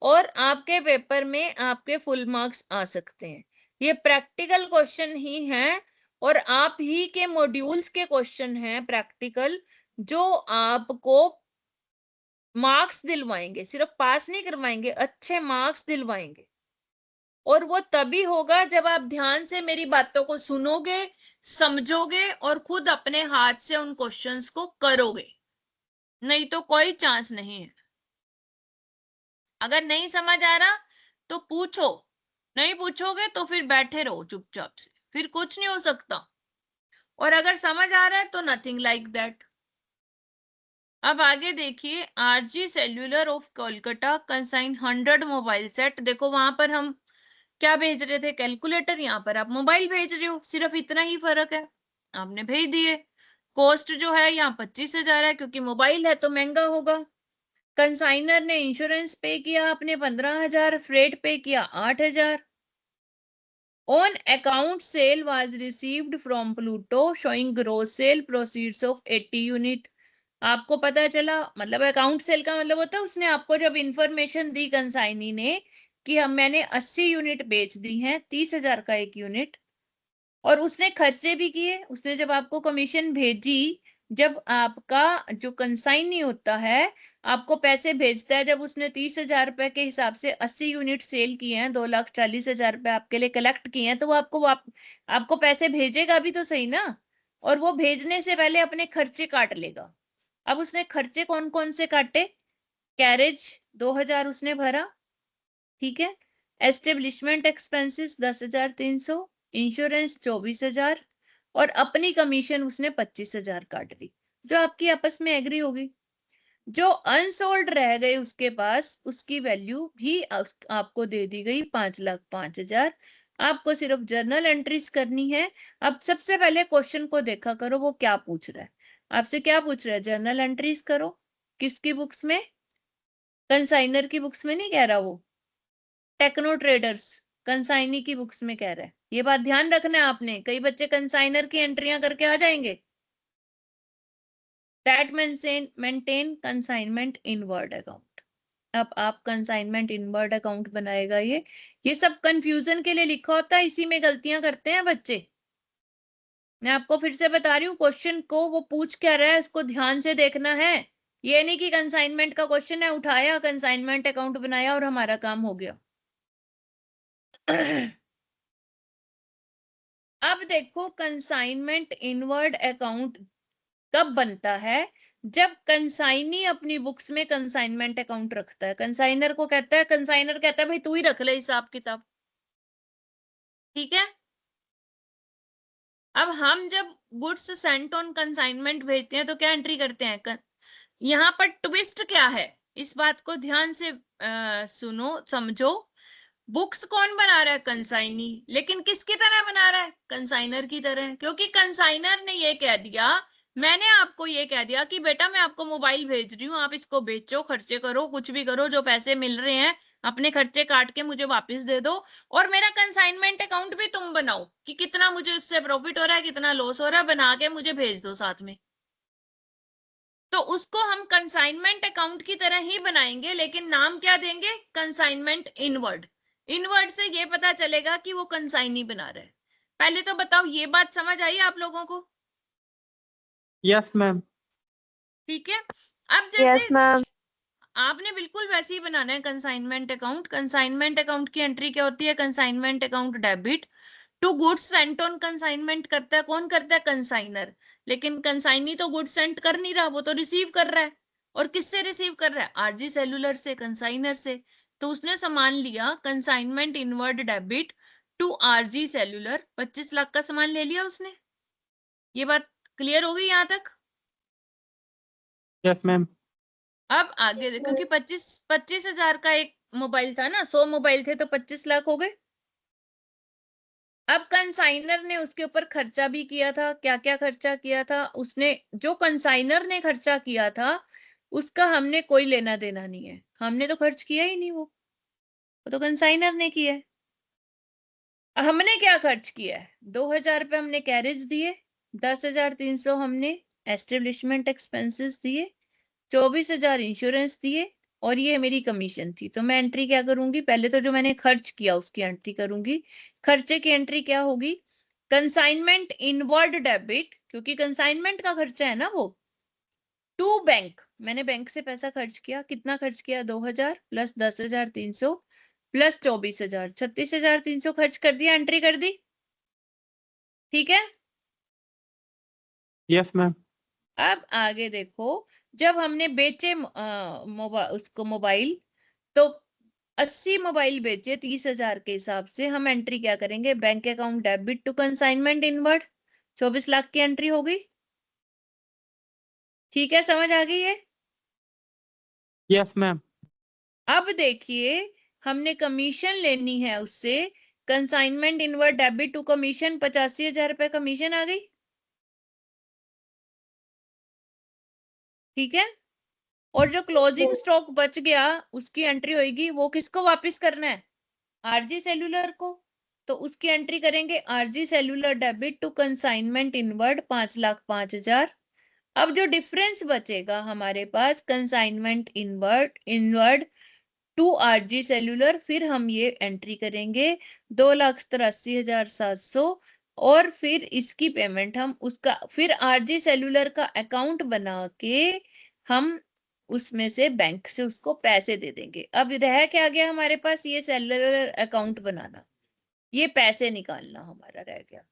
और आपके पेपर में आपके फुल मार्क्स आ सकते हैं। ये प्रैक्टिकल क्वेश्चन ही हैं और आप ही के मॉड्यूल्स के क्वेश्चन हैं प्रैक्टिकल, जो आपको मार्क्स दिलवाएंगे, सिर्फ पास नहीं करवाएंगे, अच्छे मार्क्स दिलवाएंगे। और वो तभी होगा जब आप ध्यान से मेरी बातों को सुनोगे, समझोगे और खुद अपने हाथ से उन क्वेश्चंस को करोगे, नहीं तो कोई चांस नहीं है। अगर नहीं समझ आ रहा तो पूछो, नहीं पूछोगे तो फिर बैठे रहो चुपचाप से, फिर कुछ नहीं हो सकता। और अगर समझ आ रहा है तो नथिंग लाइक दैट। अब आगे देखिए, RG cellular of Kolkata consign 100 mobile set. देखो वहां पर हम क्या भेज रहे थे, कैलकुलेटर, यहाँ पर आप मोबाइल भेज रहे हो, सिर्फ इतना ही फर्क है, आपने भेज दिए। कॉस्ट जो है यहाँ 25,000 है, क्योंकि मोबाइल है तो महंगा होगा। कंसाइनर ने इंश्योरेंस पे किया आपने 15,000, फ्रेट पे किया 8,000। On account sale was received from Pluto showing gross sale proceeds of 80 unit. आपको पता चला, मतलब अकाउंट सेल का मतलब होता है उसने आपको जब इंफॉर्मेशन दी कंसाइनी ने कि हम मैंने 80 यूनिट बेच दी हैं, 30,000 का एक यूनिट, और उसने खर्चे भी किए। उसने जब आपको कमीशन भेजी, जब आपका जो कंसाइनी होता है आपको पैसे भेजता है, जब उसने 30,000 रुपए के हिसाब से 80 यूनिट सेल किए हैं, 2,40,000 रुपए आपके लिए कलेक्ट किए हैं, तो वो आपको पैसे भेजेगा भी तो सही ना। और वो भेजने से पहले अपने खर्चे काट लेगा। अब उसने खर्चे कौन कौन से काटे, कैरेज 2,000 उसने भरा, ठीक है। एस्टेब्लिशमेंट एक्सपेंसेस 10,300, इंश्योरेंस 24,000 और अपनी कमीशन उसने 25,000 काट ली, जो आपकी आपस में एग्री होगी। जो अनसोल्ड रह गए उसके पास, उसकी वैल्यू भी आपको दे दी गई 5,05,000। आपको सिर्फ जर्नल एंट्रीज करनी है। अब सबसे पहले क्वेश्चन को देखा करो, वो क्या पूछ रहा है आपसे, क्या पूछ रहा है, जर्नल एंट्रीज करो। किसकी बुक्स में, कंसाइनर की बुक्स में नहीं कह रहा, वो टेक्नो ट्रेडर्स कंसाइनी की बुक्स में कह रहा है। ये बात ध्यान रखना है आपने, कई बच्चे कंसाइनर की एंट्रियां करके आ जाएंगे। That maintain consignment in word account. अब आप कंसाइनमेंट इन वर्ड अकाउंट बनाएगा, ये सब कंफ्यूजन के लिए लिखा होता है, इसी में गलतियां करते हैं बच्चे। मैं आपको फिर से बता रही हूँ, क्वेश्चन को वो पूछ क्या रहा है इसको ध्यान से देखना है। ये नहीं कि कंसाइनमेंट का क्वेश्चन है, उठाया कंसाइनमेंट अकाउंट बनाया और हमारा काम हो गया। अब देखो कंसाइनमेंट इनवर्ड अकाउंट कब बनता है? जब कंसाइनी अपनी बुक्स में कंसाइनमेंट अकाउंट रखता है। कंसाइनर को कहता है, कंसाइनर कहता है भाई तू ही रख ले हिसाब किताब, ठीक है। अब हम जब गुड्स सेंट ऑन कंसाइनमेंट भेजते हैं तो क्या एंट्री करते हैं? यहाँ पर ट्विस्ट क्या है, इस बात को ध्यान से सुनो समझो। बुक्स कौन बना रहा है? कंसाइनी। लेकिन किसकी तरह बना रहा है? कंसाइनर की तरह, क्योंकि कंसाइनर ने ये कह दिया, मैंने आपको ये कह दिया कि बेटा मैं आपको मोबाइल भेज रही हूँ, आप इसको बेचो, खर्चे करो, कुछ भी करो, जो पैसे मिल रहे हैं अपने खर्चे काट के मुझे वापस दे दो, और मेरा कंसाइनमेंट अकाउंट भी तुम बनाओ कि कितना मुझे उससे प्रॉफिट हो रहा है, कितना लॉस हो रहा है, बना के मुझे भेज दो साथ में। तो उसको हम कंसाइनमेंट अकाउंट की तरह ही बनाएंगे, लेकिन नाम क्या देंगे? Consignment inward. इनवर्ड से ये पता चलेगा कि वो कंसाइनी बना रहा है। पहले तो बताओ ये बात समझ आई आप लोगों को? Yes ma'am. ठीक है। अब जैसे Yes, ma'am. आपने बिल्कुल वैसे ही बनाना है कंसाइनमेंट अकाउंट। कंसाइनमेंट अकाउंट की एंट्री क्या होती है? Consignment account debit to goods sent on consignment करता है कौन? करता है कंसाइनर। लेकिन कंसाइनी तो गुड्स सेंट कर नहीं रहा, वो तो रिसीव कर रहा है। और किससे रिसीव कर रहा है? आरजी सेलुलर से, कंसाइनर से। तो उसने सामान लिया, consignment inward debit to RG cellular, 25 lakh का सामान ले लिया उसने। ये बात क्लियर हो गई यहां तक? Yes ma'am. अब आगे देखो, क्योंकि 25,000 का एक मोबाइल था ना, 100 मोबाइल थे तो 25 लाख हो गए। अब कंसाइनर ने उसके ऊपर खर्चा भी किया था। क्या क्या खर्चा किया था उसने? जो कंसाइनर ने खर्चा किया था उसका हमने कोई लेना देना नहीं है, हमने तो खर्च किया ही नहीं, वो तो कंसाइनर ने किया है। हमने क्या खर्च किया है? 2,000 रुपये हमने कैरेज दिए, 10,300 हमने एस्टेब्लिशमेंट एक्सपेंसेस दिए, 24,000 इंश्योरेंस दिए, और ये मेरी कमीशन थी। तो मैं एंट्री क्या करूंगी? पहले तो जो मैंने खर्च किया उसकी एंट्री करूंगी। खर्चे की एंट्री क्या होगी? कंसाइनमेंट इनवर्ड डेबिट, क्योंकि कंसाइनमेंट का खर्चा है ना वो, टू बैंक। मैंने बैंक से पैसा खर्च किया, कितना खर्च किया? 2,000 प्लस 10,300 प्लस 24,000, 36,300 खर्च कर दिया, एंट्री कर दी, ठीक है। Yes ma'am. अब आगे देखो, जब हमने बेचे उसको मोबाइल, तो 80 मोबाइल बेचे 30,000 के हिसाब से, हम एंट्री क्या करेंगे? Bank account debit to consignment inward, 24 lakh की एंट्री होगी, ठीक है। समझ आ गई है? Yes ma'am. अब देखिए, हमने कमीशन लेनी है उससे, consignment inward debit to commission, 85,000 रुपए कमीशन आ गई, ठीक है। और जो क्लोजिंग स्टॉक बच गया उसकी एंट्री होगी, वो किसको वापस करना है? आरजी सेल्यूलर को। तो उसकी एंट्री करेंगे, RG cellular debit to consignment inward 5,05,000। अब जो डिफरेंस बचेगा हमारे पास, consignment inward to RG cellular, फिर हम ये एंट्री करेंगे 2,83,700, और फिर इसकी पेमेंट हम उसका, फिर आरजी सेल्यूलर का अकाउंट बना के हम उसमें से बैंक से उसको पैसे दे देंगे। अब रह क्या गया हमारे पास? ये सेल्यूलर अकाउंट बनाना, ये पैसे निकालना हमारा रह गया।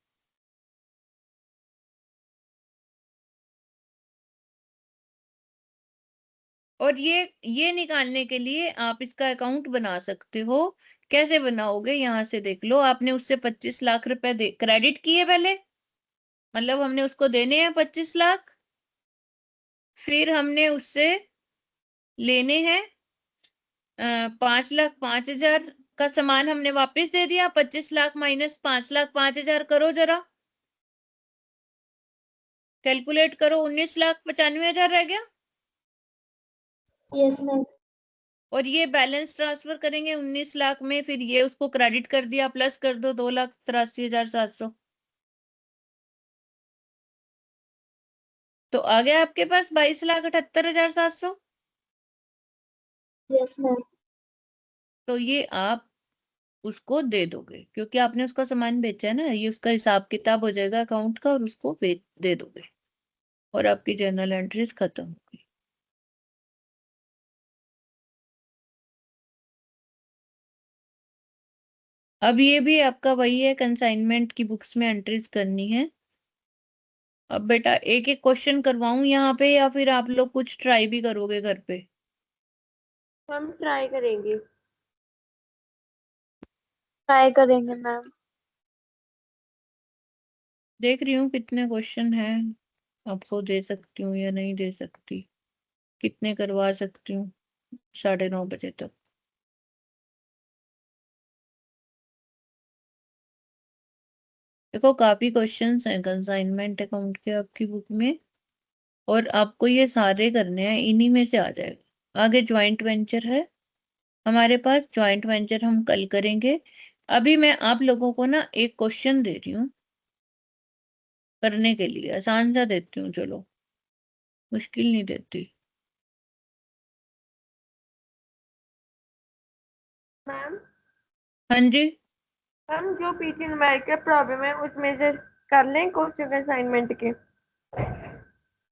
और ये निकालने के लिए आप इसका अकाउंट बना सकते हो। कैसे बनाओगे? यहां से देख लो, आपने उससे 25 लाख रुपए क्रेडिट किए पहले, मतलब हमने उसको देने हैं 25 लाख, फिर हमने उससे लेने हैं 5,05,000 का सामान हमने वापस दे दिया। 25 लाख माइनस 5,05,000 करो जरा, कैलकुलेट करो, 19,95,000 रह गया। Yes, ma'am. और ये बैलेंस ट्रांसफर करेंगे 19 लाख में, फिर ये उसको क्रेडिट कर दिया, प्लस कर दो 2,83,700। तो आ गया आपके पास 22,78,700। Yes, ma'am. तो ये आप उसको दे दोगे, क्योंकि आपने उसका सामान बेचा है ना, ये उसका हिसाब किताब हो जाएगा अकाउंट का, और उसको बेच दे दोगे, और आपकी जर्नल एंट्रीज खत्म हो गई। अब ये भी आपका वही है, कंसाइनमेंट की बुक्स में एंट्रीज करनी है। अब बेटा एक एक क्वेश्चन करवाऊं यहाँ पे या फिर आप लोग कुछ ट्राई भी करोगे घर पे? हम ट्राई करेंगे। ट्राई करेंगे मैम। देख रही हूँ कितने क्वेश्चन हैं, आपको दे सकती हूँ या नहीं दे सकती, कितने करवा सकती हूँ 9:30 बजे तक। देखो काफी क्वेश्चंस हैं कंसाइनमेंट अकाउंट के आपकी बुक में, और आपको ये सारे करने हैं, इन्हीं में से आ जाएगा। आगे ज्वाइंट वेंचर है हमारे पास, ज्वाइंट वेंचर हम कल करेंगे। अभी मैं आप लोगों को ना एक क्वेश्चन दे रही हूँ करने के लिए, आसान सा देती हूँ, चलो मुश्किल नहीं देती। मैम हाँ जी। हम जो पीटी न्यूमेरिकल प्रॉब्लम है उसमें से कर लें क्वेश्चन असाइनमेंट के।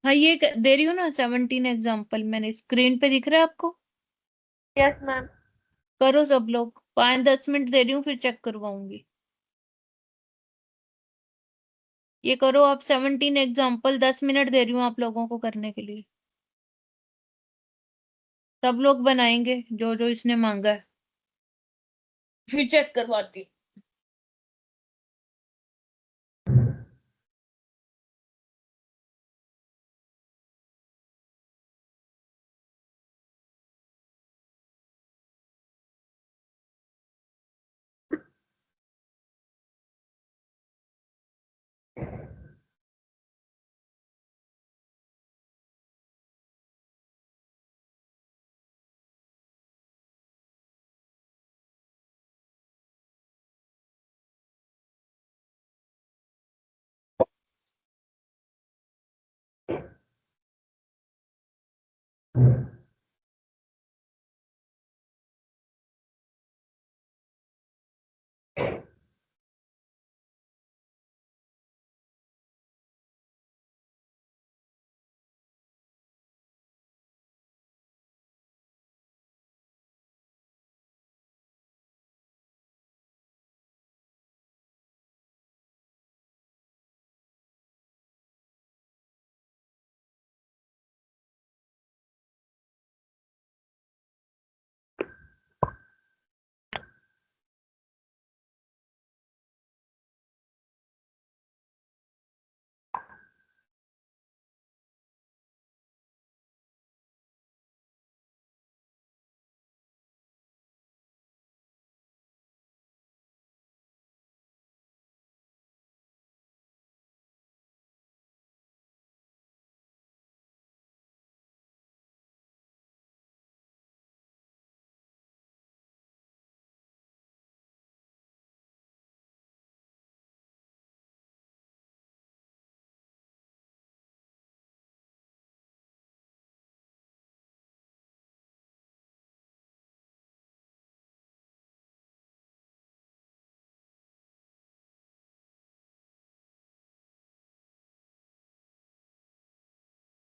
हाँ ये दे रही हूँ ना 17 एग्जाम्पल, मैंने स्क्रीन पे दिख रहा है आपको? Yes ma'am. करो सब लोग, 5-10 मिनट दे रही हूँ फिर चेक करवाऊंगी। ये करो आप 17 एग्जाम्पल, 10 मिनट दे रही हूँ आप लोगों को करने के लिए। सब लोग बनाएंगे जो जो इसने मांगा है, फिर चेक करवाती हूँ।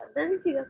पता नहीं चला।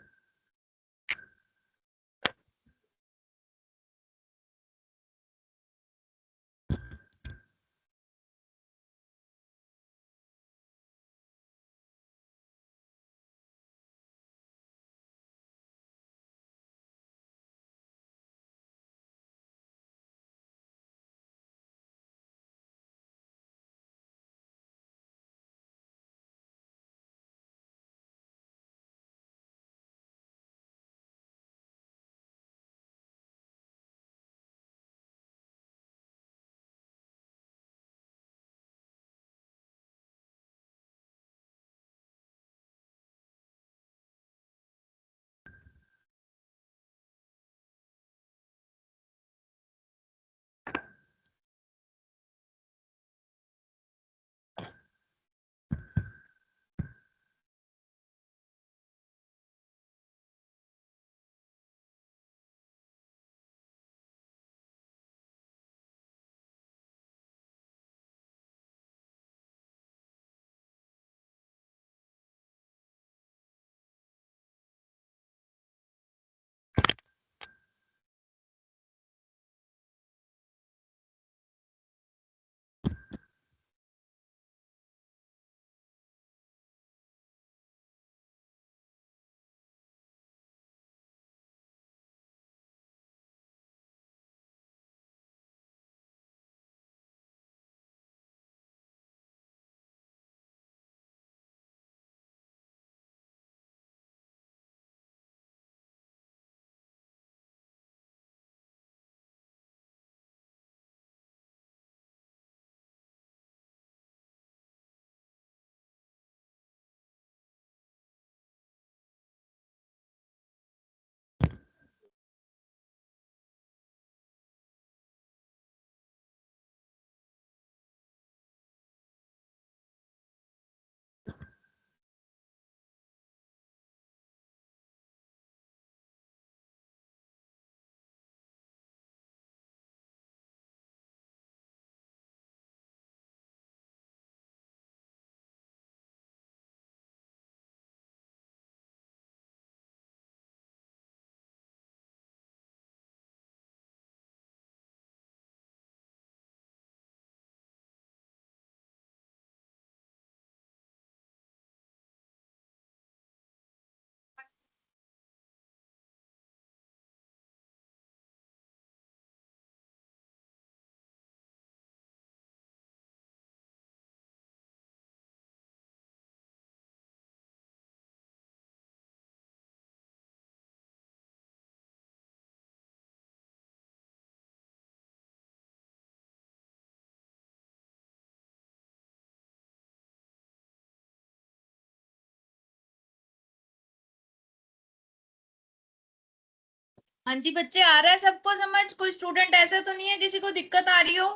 हाँ जी बच्चे, आ रहा है सबको समझ? कोई स्टूडेंट ऐसा तो नहीं है किसी को दिक्कत आ रही हो?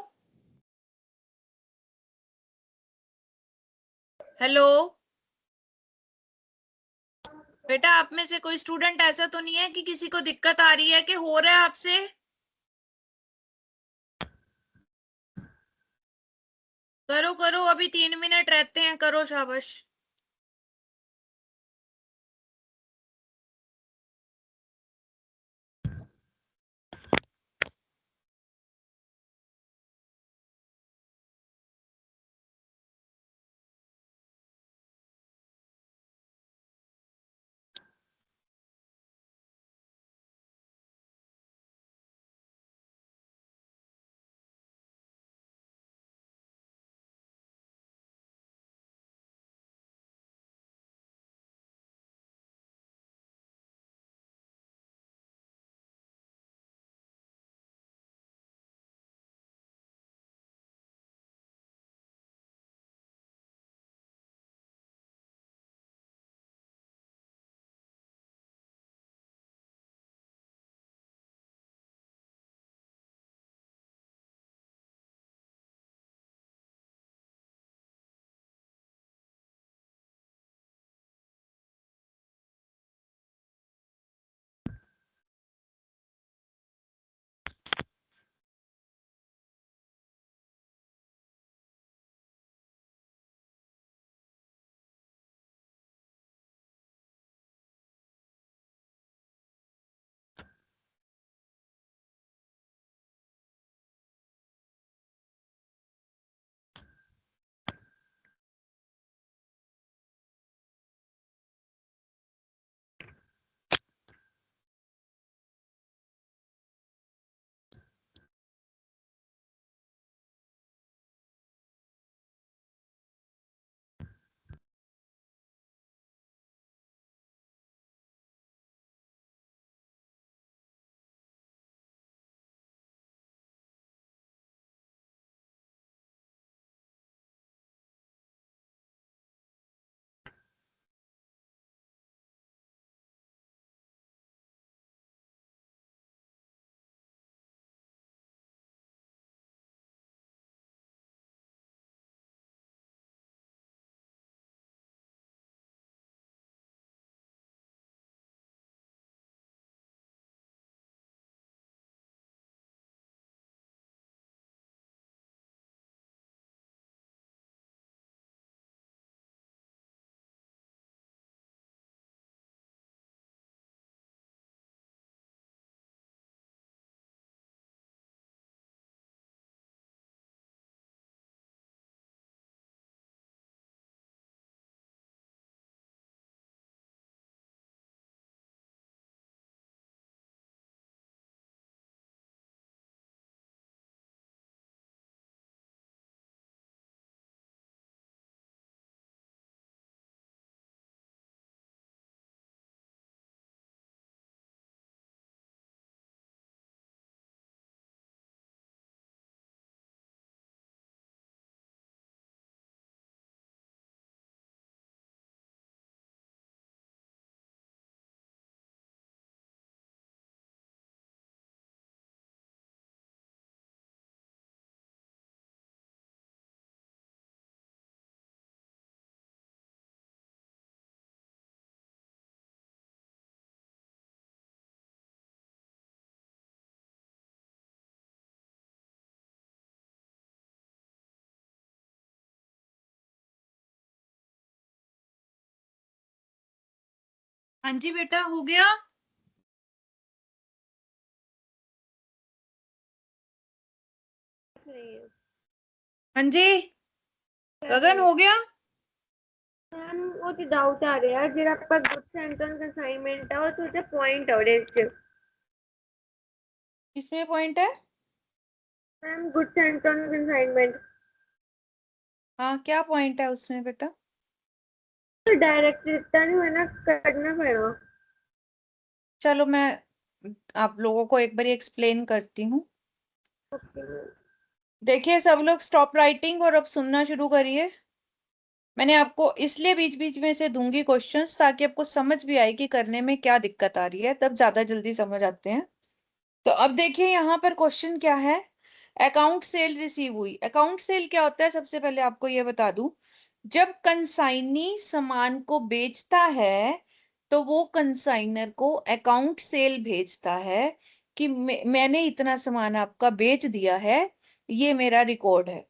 हेलो बेटा, आप में से कोई स्टूडेंट ऐसा तो नहीं है कि किसी को दिक्कत आ रही है कि हो रहा है आपसे? करो करो, अभी 3 मिनट रहते हैं, करो शाबाश। हाँ जी बेटा, हो गया? हाँ जी गगन, हो गया? मैम वो तो डाउट आ ਰਿਹਾ ਜਿਹੜਾ ਆਪਾਂ ਗੁੱਡ ਸੈਂਟੈਂਸ ਅਸਾਈਨਮੈਂਟ ਆ ਉਹ ਤੇ ਪੁਆਇੰਟ ਆ ਉਹਦੇ ਵਿੱਚ किसमें पॉइंट है? मैम गुड सेंटेंस असाइनमेंट हाँ, क्या पॉइंट है उसमें बेटा? डायरेक्ट ਦਿੱਤਾ नहीं हुआ ना करना पैना चलो मैं आप लोगों को एक बार एक्सप्लेन करती हूँ। देखिए सब लोग स्टॉप राइटिंग और अब सुनना शुरू करिए। मैंने आपको इसलिए बीच बीच में से दूंगी क्वेश्चंस ताकि आपको समझ भी आए कि करने में क्या दिक्कत आ रही है, तब ज्यादा जल्दी समझ आते हैं। तो अब देखिए यहाँ पर क्वेश्चन क्या है, अकाउंट सेल रिसीव हुई। अकाउंट सेल क्या होता है, सबसे पहले आपको ये बता दूं, जब कंसाइनी सामान को बेचता है तो वो कंसाइनर को अकाउंट सेल भेजता है कि मैंने इतना सामान आपका बेच दिया है, ये मेरा रिकॉर्ड है,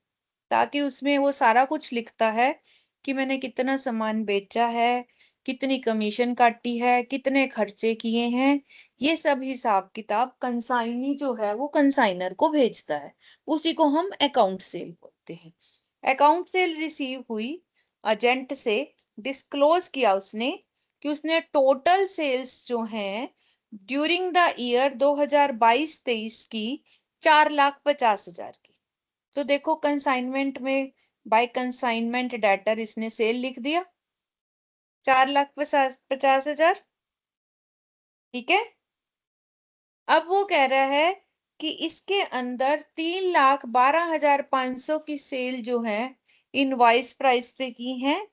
ताकि उसमें वो सारा कुछ लिखता है कि मैंने कितना सामान बेचा है, कितनी कमीशन काटी है, कितने खर्चे किए हैं, ये सब हिसाब किताब कंसाइनी जो है वो कंसाइनर को भेजता है, उसी को हम अकाउंट सेल बोलते हैं। अकाउंट सेल रिसीव हुई, एजेंट से डिस्क्लोज किया उसने कि उसने टोटल सेल्स जो हैं ड्यूरिंग द ईयर 2022-23 की 4,50,000 की। तो देखो कंसाइनमेंट में बाय कंसाइनमेंट डेटर इसने सेल लिख दिया 4,50,000, ठीक है। अब वो कह रहा है कि इसके अंदर 3,12,500 की सेल जो है इनवॉइस प्राइस पे की है,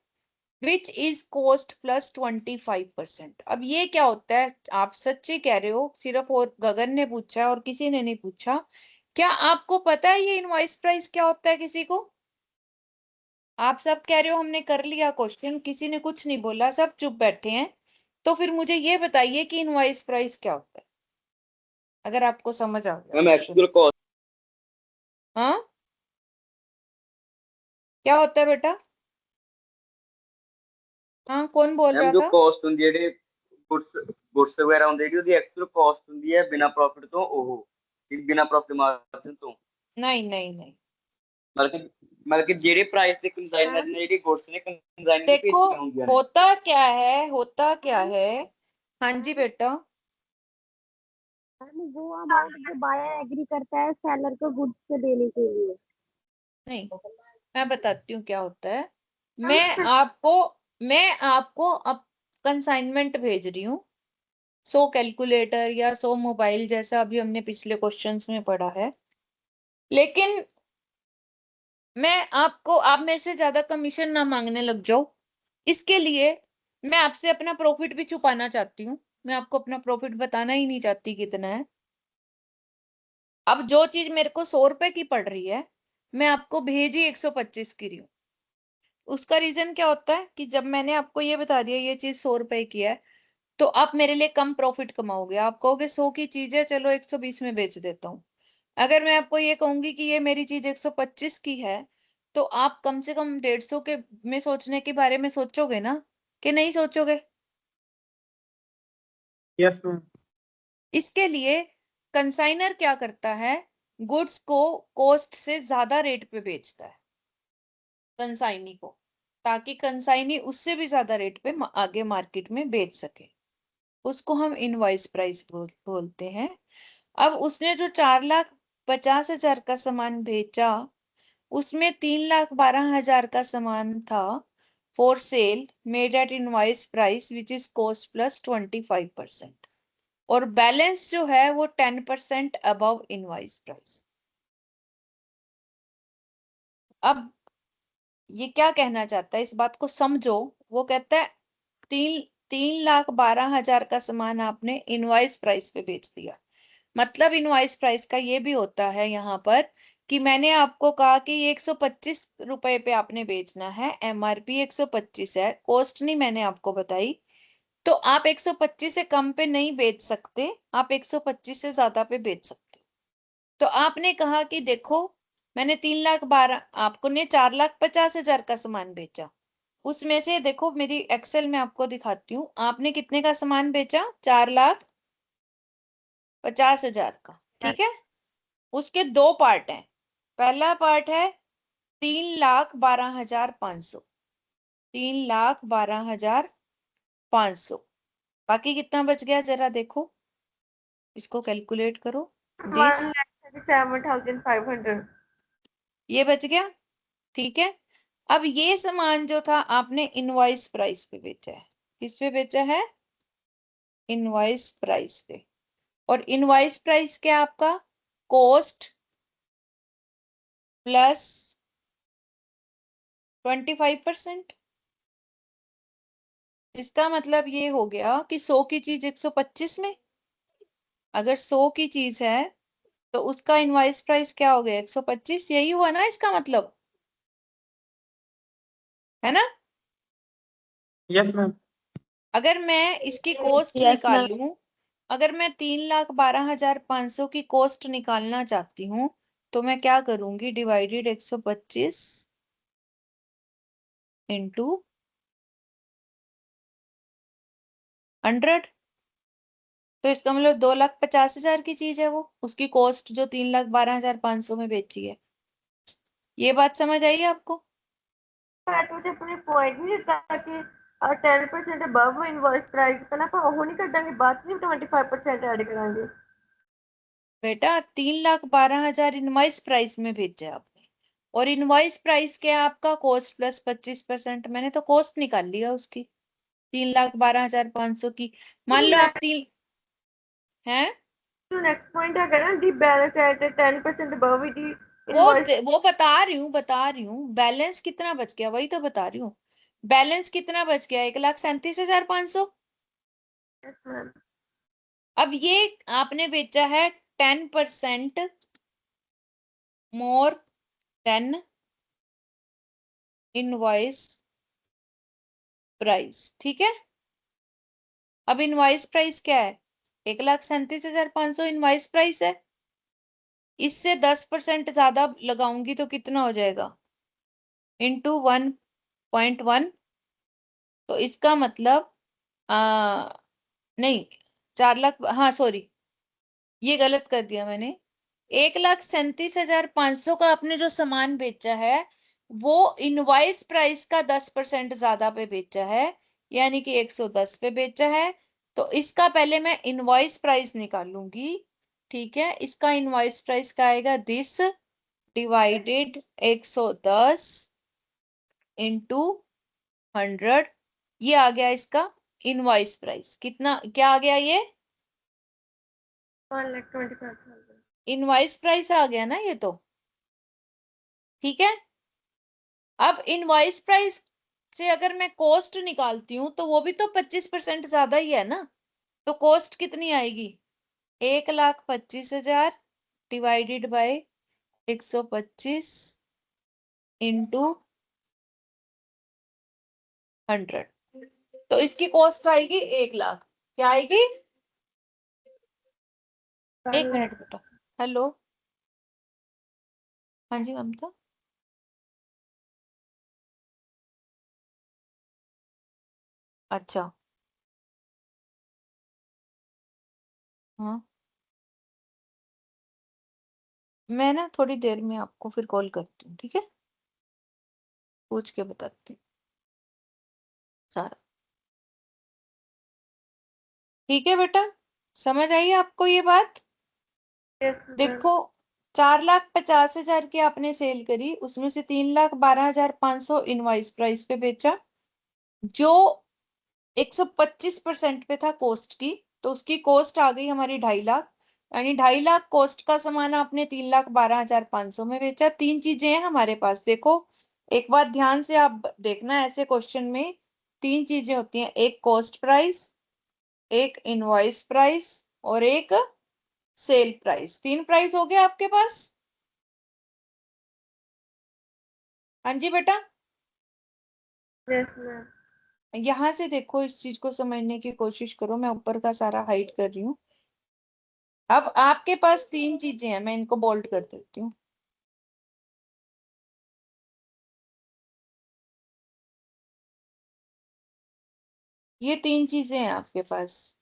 विच इज कॉस्ट प्लस 25%। अब ये क्या होता है, आप सच्ची कह रहे हो, सिर्फ और गगन ने पूछा और किसी ने नहीं पूछा। क्या आपको पता है ये इनवॉइस प्राइस क्या होता है किसी को? आप सब कह रहे हो हमने कर लिया क्वेश्चन, किसी ने कुछ नहीं बोला, सब चुप बैठे हैं। तो फिर मुझे ये बताइए कि इनवॉइस प्राइस क्या होता है, अगर आपको समझ आ गया। मैम एक्चुअल कॉस्ट हाँ, क्या होता है बेटा? हाँ, कौन बोल मैम रहा जो था? कॉस्ट ਹੁੰਦੀ ਹੈ ਜਿਹੜੇ ਗੁੱਡਸ ਵਗੈਰਾ ਹੁੰਦੇ ਜਿਹੜੀ ਉਹਦੀ ਐਕਚੁਅਲ ਕਾਸਟ ਹੁੰਦੀ ਹੈ ਬਿਨਾ ਪ੍ਰੋਫਿਟ ਤੋਂ ਉਹ ਠੀਕ ਬਿਨਾ ਪ੍ਰੋਫਿਟ ਮਾਰਜਨ ਤੋਂ नहीं नहीं नहीं, ਮਤਲਬ ਕਿ ਜਿਹੜੇ ਪ੍ਰਾਈਸ ਤੇ ਕੰਸਾਈਨਰ ਨੇ ਜਿਹੜੀ ਗੁੱਡਸ ਨੇ ਕੰਸਾਈਨਰ ਦੀ देखो ਭੇਜੀਆਂ ਹੁੰਦੀਆਂ ਨੇ होता क्या है, होता क्या है। हाँ जी बेटा। मैम वो अमाउंट जो बायर एग्री करता है सेलर को गुड्स को देने के लिए। नहीं, मैं बताती हूँ क्या होता है। मैं आपको अब कंसाइनमेंट भेज रही हूँ 100 कैलकुलेटर या 100 मोबाइल, जैसा अभी हमने पिछले क्वेश्चंस में पढ़ा है, लेकिन आप मेरे से ज्यादा कमीशन ना मांगने लग जाओ, इसके लिए मैं आपसे अपना प्रॉफिट भी छुपाना चाहती हूँ। मैं आपको अपना प्रॉफिट बताना ही नहीं चाहती कितना है। अब जो चीज मेरे को 100 रुपए की पड़ रही है, मैं आपको भेज ही 125 की रही हूँ। उसका रीजन क्या होता है कि जब मैंने आपको ये बता दिया ये चीज 100 रुपए की है, तो आप मेरे लिए कम प्रॉफिट कमाओगे। आप कहोगे 100 की चीज है, चलो 120 में बेच देता हूँ। अगर मैं आपको ये कहूंगी कि ये मेरी चीज 125 की है, तो आप कम से कम 150 के में सोचने के बारे में सोचोगे ना, कि नहीं सोचोगे? Yes ma'am. इसके लिए कंसाइनर क्या करता है, गुड्स को कॉस्ट से ज्यादा रेट पे बेचता है कंसाइनी को, ताकि कंसाइनी उससे भी ज्यादा रेट पे आगे मार्केट में बेच सके। उसको हम इनवॉइस प्राइस बोलते हैं। अब उसने जो 4,50,000 का सामान बेचा, उसमें 3,12,000 का सामान था for sale made at invoice price which is cost plus 25%, और बैलेंस जो है वो 10% अबव इनवॉइस प्राइस। अब ये क्या कहना चाहता है, इस बात को समझो। वो कहता है 3,12,000 का सामान आपने इनवॉइस प्राइस पे बेच दिया। मतलब इनवॉइस प्राइस का ये भी होता है यहाँ पर कि मैंने आपको कहा कि ये 125 रुपए पे आपने बेचना है, एमआरपी 125 है, कॉस्ट नहीं मैंने आपको बताई, तो आप 125 से कम पे नहीं बेच सकते, आप 125 से ज्यादा पे बेच सकते हो। तो आपने कहा कि देखो मैंने 3,12,000, आपको ने 4,50,000 का सामान बेचा, उसमें से देखो मेरी एक्सेल में आपको दिखाती हूँ, आपने कितने का सामान बेचा, 4,50,000 का, ठीक है। उसके दो पार्ट हैं, पहला पार्ट है 3,12,500, 3,12,500, बाकी कितना बच गया जरा देखो, इसको कैलकुलेट करो। 1,37,500। ये बच गया, ठीक है। अब ये सामान जो था आपने इनवॉइस प्राइस पे बेचा है, किस पे बेचा है, इनवॉइस प्राइस पे। और इनवॉइस प्राइस क्या आपका, कॉस्ट प्लस 25%। इसका मतलब ये हो गया कि 100 की चीज 125 में, अगर 100 की चीज है तो उसका इनवॉइस प्राइस क्या हो गया? 125। यही हुआ ना इसका मतलब, है ना? Yes ma'am. अगर मैं इसकी कॉस्ट Yes, ma'am. निकालूं, अगर मैं 3,12,500 की कॉस्ट निकालना चाहती हूँ तो मैं क्या करूंगी? Divided 125 into 100। तो इसका मतलब 2,50,000 की चीज है वो, उसकी कॉस्ट जो 3,12,500 में बेची है। ये बात समझ आई आपको? तो मुझे अपने पॉइंट नहीं देता कि 10% अबव इनवॉइस प्राइस ਪਹਿਲਾਂ ਆਪਾਂ ਉਹ ਨਹੀਂ ਕੱਢਾਂਗੇ ਬਾਅਦ ਚ 25% ऐड करांगे। बेटा 3,12,000 इनवॉइस प्राइस में भेजा है आपने, और इनवॉइस प्राइस क्या है आपका? Cost plus 25%। मैंने तो कॉस्ट निकाल लिया उसकी 3,12,500 की। मान लो आप तीन है, तो नेक्स्ट पॉइंट है ना the balance at 10% above the invoice. वो बता रही हूँ बैलेंस कितना बच गया, वही तो बता रही हूँ। बैलेंस कितना बच गया? 1,37,500। अब ये आपने बेचा है 10% मोर देन इनवॉइस प्राइस, ठीक है? अब इनवॉइस प्राइस क्या है? 1,37,500 इनवॉइस प्राइस है। इससे 10% ज्यादा लगाऊंगी तो कितना हो जाएगा? इंटू 1.1। तो इसका मतलब नहीं, 4 लाख, हाँ सॉरी, ये गलत कर दिया मैंने। 1,37,500 का आपने जो सामान बेचा है वो इनवॉइस प्राइस का 10% ज्यादा पे बेचा है, यानी कि 110 पे बेचा है। तो इसका पहले मैं इनवॉइस प्राइस निकालूंगी, ठीक है? इसका इनवॉइस प्राइस क्या आएगा? This divided 110 into 100। ये आ गया इसका इनवॉइस प्राइस। कितना क्या आ गया? ये 1,25,000। इनवॉइस प्राइस आ गया ना ये तो, ठीक है? अब इनवॉइस प्राइस से अगर मैं कॉस्ट निकालती हूँ तो वो भी तो 25% ज्यादा ही है ना। तो कॉस्ट कितनी आएगी? 1,25,000 डिवाइडेड बाय 125 इंटू 100। तो इसकी कॉस्ट आएगी 1,00,000। क्या आएगी? एक मिनट बेटा। हेलो, हाँ जी ममता। अच्छा, हाँ, मैं ना थोड़ी देर में आपको फिर कॉल करती हूँ, ठीक है? पूछ के बताती हूँ सारा। ठीक है बेटा, समझ आई आपको ये बात? Yes, ma'am. देखो, 4,50,000 की आपने सेल करी, उसमें से 3,12,500 इनवॉइस प्राइस पे बेचा, जो 125% पे था कॉस्ट की। तो उसकी कॉस्ट आ गई हमारी 2.5 लाख, यानी 2.5 लाख कॉस्ट का सामान आपने 3,12,500 में बेचा। तीन चीजें हैं हमारे पास, देखो एक बात ध्यान से आप देखना, ऐसे क्वेश्चन में 3 चीजें होती हैं, एक कॉस्ट प्राइस, एक इनवॉइस प्राइस और एक सेल प्राइस। 3 प्राइस हो गए आपके पास। हाँ जी बेटा, Yes, ma'am. यहाँ से देखो, इस चीज को समझने की कोशिश करो। मैं ऊपर का सारा हाइड कर रही हूँ। अब आपके पास 3 चीजें हैं, मैं इनको बोल्ड कर देती हूँ। ये 3 चीजें हैं आपके पास,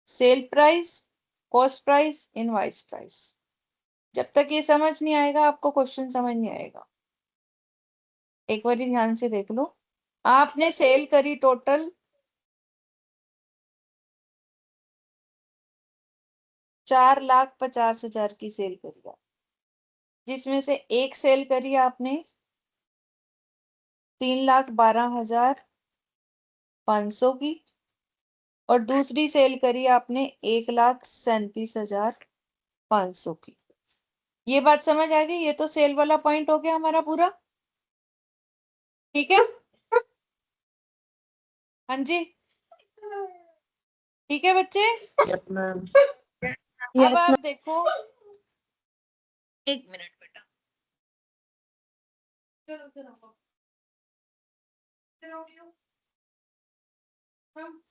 sale price, cost price, invoice price. जब तक ये समझ नहीं आएगा आपको क्वेश्चन समझ नहीं आएगा। एक बार ध्यान से देख लो, आपने सेल करी टोटल 4,50,000 की सेल करी है, जिसमें से एक सेल करी आपने 3,12,500 की, और दूसरी सेल करी आपने 1,37,500 की। ये बात समझ आ गई? ये तो सेल वाला पॉइंट हो गया हमारा पूरा, ठीक है? हाँ जी, ठीक है बच्चे। Yes ma'am. अब Yes, आप देखो, एक मिनट बेटा, चलो चलो चलो उठियो, हम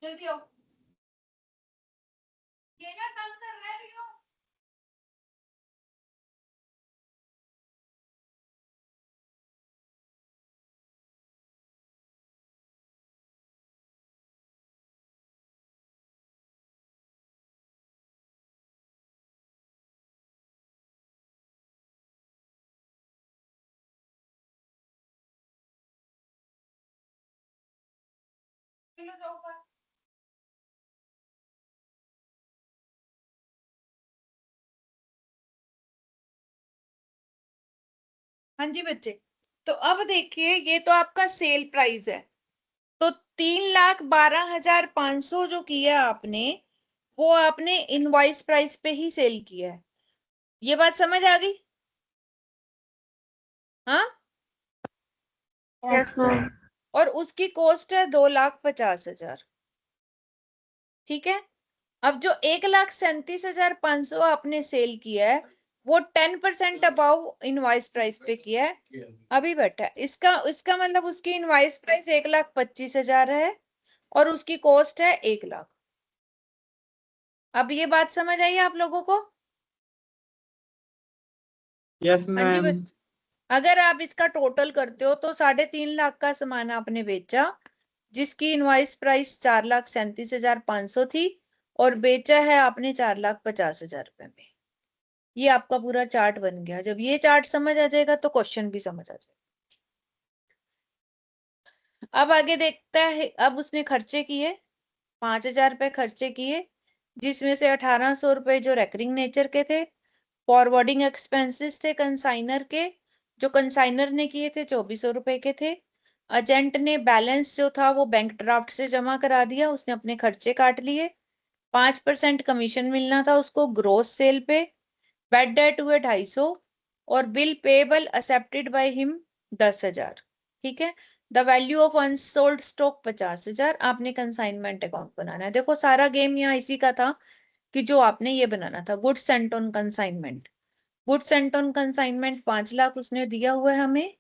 जल्दी आओ, ये ना तंग कर रहे हैं रियो। चलो जाओ बाहर। हाँ जी बच्चे, तो अब देखिए ये तो आपका सेल प्राइस है, तो 3,12,500 जो किया आपने, वो आपने इनवॉइस प्राइस पे ही सेल किया है। ये बात समझ आ गई? हाँ, yes, ma'am. और उसकी कॉस्ट है 2,50,000। ठीक है, अब जो 1,37,500 आपने सेल किया है, वो 10% अबाउ इनवॉइस प्राइस पे किया है, अभी बैठा है। इसका इसका मतलब उसकी इनवॉइस प्राइस 1,25,000 है और उसकी कॉस्ट है 1,00,000। अब ये बात समझ आई आप लोगों को? यस हाँ जी मैम। अगर आप इसका टोटल करते हो तो 3.5 लाख का सामान आपने बेचा, जिसकी इनवॉइस प्राइस 4,37,500 थी, और बेचा है आपने 4,50,000 रुपए में। ये आपका पूरा चार्ट बन गया। जब ये चार्ट समझ आ जाएगा तो क्वेश्चन भी समझ आ जाएगा। अब आगे देखता है, अब उसने खर्चे किए, 5,000 रुपए खर्चे किए, जिसमें से 1,800 रुपए जो रेकरिंग नेचर के थे, फॉरवर्डिंग एक्सपेंसेस थे कंसाइनर के, जो कंसाइनर ने किए थे 2,400 रुपए के थे। एजेंट ने बैलेंस जो था वो बैंक ड्राफ्ट से जमा करा दिया, उसने अपने खर्चे काट लिए। 5% कमीशन मिलना था उसको ग्रोस सेल पे। बैड डेट हुए 250, और bill payable accepted by him 10,000। ठीक है, the value of unsold stock 50,000। आपने कंसाइनमेंट अकाउंट बनाना है। देखो सारा गेम यहाँ इसी का था कि जो आपने ये बनाना था, goods sent on consignment. Goods sent on consignment 5,00,000 उसने दिया हुआ है, हमें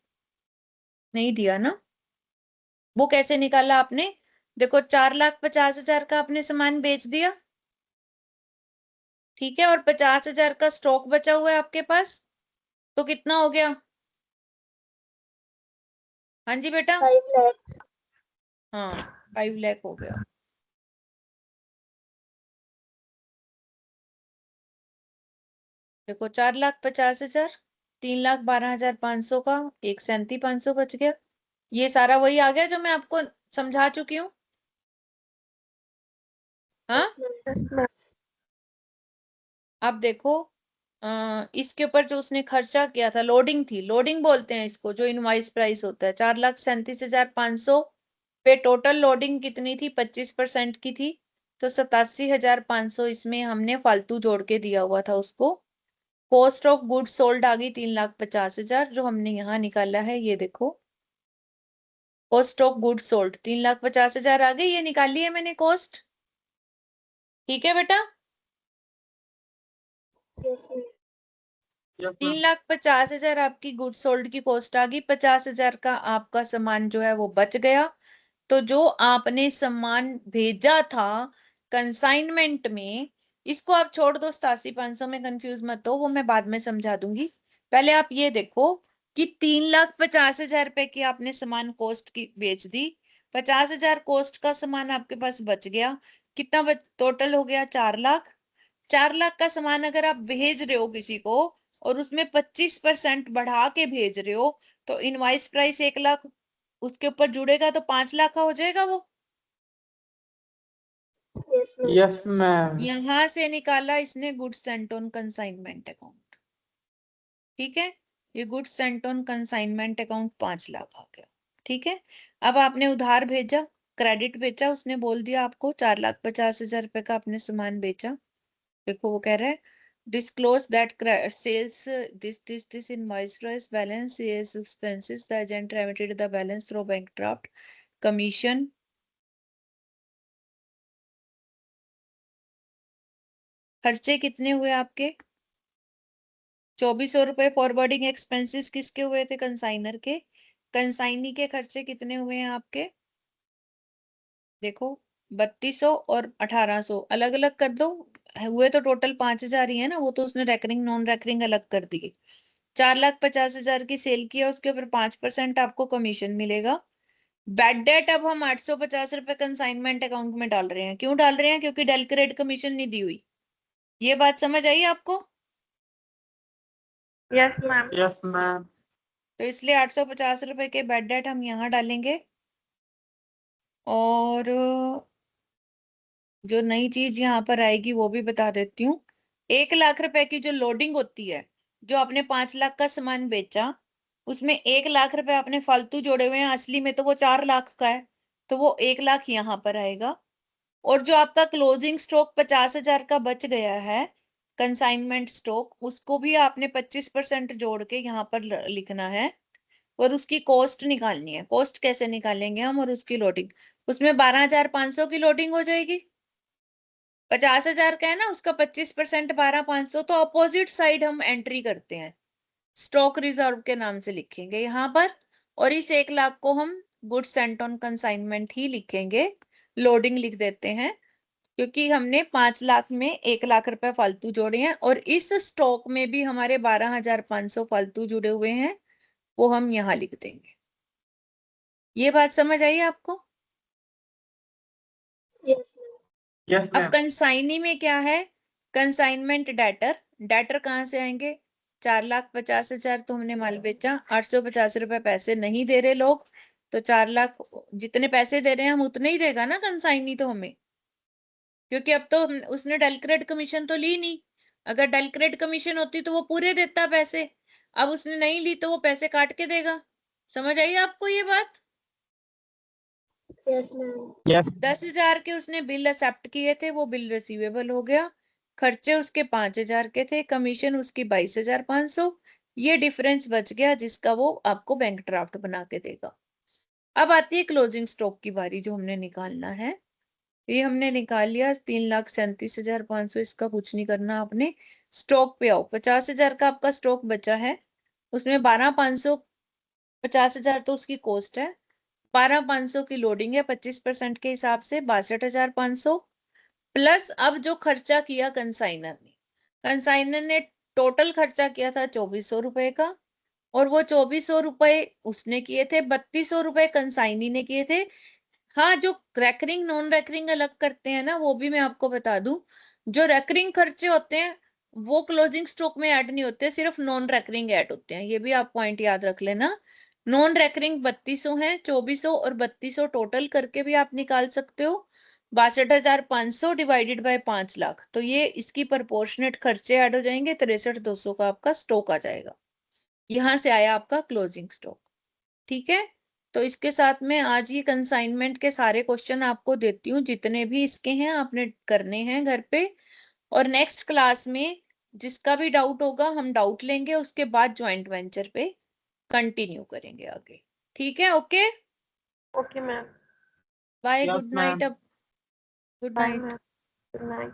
नहीं दिया ना। वो कैसे निकाला आपने? देखो 4,50,000 का आपने सामान बेच दिया, ठीक है, और 50,000 का स्टॉक बचा हुआ है आपके पास, तो कितना हो गया? हाँ जी बेटा, 5 lakh. हाँ 5,00,000 हो गया। देखो 4,50,000, 3,12,500 का 1,37,500 बच गया। ये सारा वही आ गया जो मैं आपको समझा चुकी हूँ। हाँ, Yes, ma'am. अब देखो इसके ऊपर जो उसने खर्चा किया था, लोडिंग थी, लोडिंग बोलते हैं इसको, जो इनवाइस प्राइस होता है, 4,37,500 पे टोटल लोडिंग कितनी थी? 25% की थी, तो 87,500 इसमें हमने फालतू जोड़ के दिया हुआ था उसको। कॉस्ट ऑफ गुड्स सोल्ड आ गई 3,50,000, जो हमने यहाँ निकाला है, ये देखो कॉस्ट ऑफ गुड्स सोल्ड 3,50,000 आ गई, ये निकाली है मैंने कॉस्ट। ठीक है बेटा, Yes, ma'am. 3,50,000 आपकी गुड्स सोल्ड की कॉस्ट आ गई। 50,000 का आपका सामान जो है वो बच गया। तो जो आपने सामान भेजा था कंसाइनमेंट में, इसको आप छोड़ दो, 87,500 में कंफ्यूज मत हो, वो मैं बाद में समझा दूंगी। पहले आप ये देखो कि 3,50,000 रुपए की आपने सामान कॉस्ट की बेच दी, 50,000 कॉस्ट का सामान आपके पास बच गया, कितना टोटल हो गया? 4,00,000। 4,00,000 का सामान अगर आप भेज रहे हो किसी को और उसमें 25% बढ़ा के भेज रहे हो, तो इनवाइस प्राइस 1,00,000 उसके ऊपर जुड़ेगा, तो 5,00,000 का हो जाएगा वो। Yes, ma'am. Yes ma'am. यहां से निकाला इसने goods sent on consignment account. ठीक है, ये goods sent on consignment account 5,00,000 आ गया। ठीक है, अब आपने उधार भेजा, क्रेडिट बेचा, उसने बोल दिया आपको 4,50,000 रुपए का आपने सामान बेचा। देखो वो कह रहा है disclose that sales this invoice price balance is expenses, the agent remitted the balance through bank draft, commission, खर्चे कितने हुए आपके? 2400 रुपए फॉरवर्डिंग एक्सपेंसेस किसके हुए थे? कंसाइनर के। कंसाइनी के खर्चे कितने हुए हैं आपके? देखो 3200 और 1800 अलग अलग कर दो, हुए तो टोटल 5000 ही है ना, वो तो उसने रेकरिंग नॉन रेकरिंग अलग कर दिए। 4,50,000 की सेल किया, उसके ऊपर 5% आपको कमीशन मिलेगा। बैड डेट अब हम 850 रुपए कंसाइनमेंट अकाउंट में डाल रहे हैं। क्यों डाल रहे हैं? क्योंकि डेल क्रेड कमीशन नहीं दी हुई। ये बात समझ आई आपको? Yes ma'am. Yes ma'am. तो इसलिए 850 रुपए के बैड डेट हम यहाँ डालेंगे। और जो नई चीज यहाँ पर आएगी वो भी बता देती हूँ। 1 लाख रुपए की जो लोडिंग होती है, जो आपने 5 लाख का सामान बेचा, उसमें 1 लाख रुपए आपने फालतू जोड़े हुए हैं, असली में तो वो 4 लाख का है, तो वो 1 लाख यहाँ पर आएगा। और जो आपका क्लोजिंग स्टॉक 50,000 का बच गया है, कंसाइनमेंट स्टॉक, उसको भी आपने 25% जोड़ के यहाँ पर लिखना है और उसकी कॉस्ट निकालनी है। कॉस्ट कैसे निकालेंगे हम? और उसकी लोडिंग, उसमें 12,500 की लोडिंग हो जाएगी। 50,000 का है ना, उसका 25% 12,500, तो अपोजिट साइड हम एंट्री करते हैं, स्टॉक रिजर्व के नाम से लिखेंगे यहाँ पर। और इस 1 लाख को हम गुड्स सेंट ऑन कंसाइनमेंट ही लिखेंगे, लोडिंग लिख देते हैं, क्योंकि हमने 5 लाख में 1 लाख रुपए फालतू जोड़े हैं और इस स्टॉक में भी हमारे 12,500 फालतू जुड़े हुए हैं, वो हम यहाँ लिख देंगे। ये बात समझ आई आपको? यस यस अब मैम। कंसाइनी में क्या है? कंसाइनमेंट डेटर, डेटर कहाँ से आएंगे? 4,50,000 तो हमने माल बेचा, 850 रुपए पैसे नहीं दे रहे लोग, तो 4 लाख जितने पैसे दे रहे हैं हम उतने ही देगा ना कंसाइनी तो हमें, क्योंकि अब तो उसने डेल क्रेड कमीशन तो ली नहीं। अगर डेल क्रेड कमीशन होती तो वो पूरे देता पैसे, अब उसने नहीं ली तो वो पैसे काट के देगा। समझ आई आपको ये बात? Yes ma'am. यस। 10,000 के उसने बिल एक्सेप्ट किए थे, वो बिल रिसीवेबल हो गया। खर्चे उसके 5,000 के थे, कमीशन उसकी 22,500, ये डिफरेंस बच गया जिसका वो आपको बैंक ड्राफ्ट बना के देगा। अब आती है क्लोजिंग स्टॉक की बारी, जो हमने निकालना है। ये हमने निकाल लिया 3,37,500, इसका कुछ नहीं करना आपने। स्टॉक पे आओ, 50,000 का आपका स्टॉक बचा है, उसमें 12,500, 50,000 तो उसकी कॉस्ट है, 12,500 की लोडिंग है, 25% के हिसाब से 62,500 प्लस अब जो खर्चा किया कंसाइनर ने टोटल खर्चा किया था 2,400 रुपए का, और वो 2,400 रुपए उसने किए थे, 3,200 रुपए कंसाइनी ने किए थे। हाँ, जो रेकरिंग नॉन रेकरिंग अलग करते हैं ना, वो भी मैं आपको बता दूं। जो रेकरिंग खर्चे होते हैं वो क्लोजिंग स्टॉक में ऐड नहीं होते, सिर्फ नॉन रेकरिंग ऐड होते हैं, ये भी आप पॉइंट याद रख लेना। नॉन रेकरिंग 3,200 है, 2,400 और 3,200 टोटल करके भी आप निकाल सकते हो। 62,500 डिवाइडेड बाय 5 लाख, तो ये इसकी प्रोपोर्शनेट खर्चे ऐड हो जाएंगे, 63,200 का आपका स्टॉक आ जाएगा। यहां से आया आपका क्लोजिंग स्टॉक। ठीक है, तो इसके साथ में आज ये कंसाइनमेंट के सारे क्वेश्चन आपको देती हूँ, जितने भी इसके हैं आपने करने हैं घर पे। और नेक्स्ट क्लास में जिसका भी डाउट होगा हम डाउट लेंगे, उसके बाद ज्वाइंट वेंचर पे कंटिन्यू करेंगे आगे। ठीक है, okay, okay ma'am. Bye, yes good ma'am. Night. अब good bye night. Ma'am. Good night.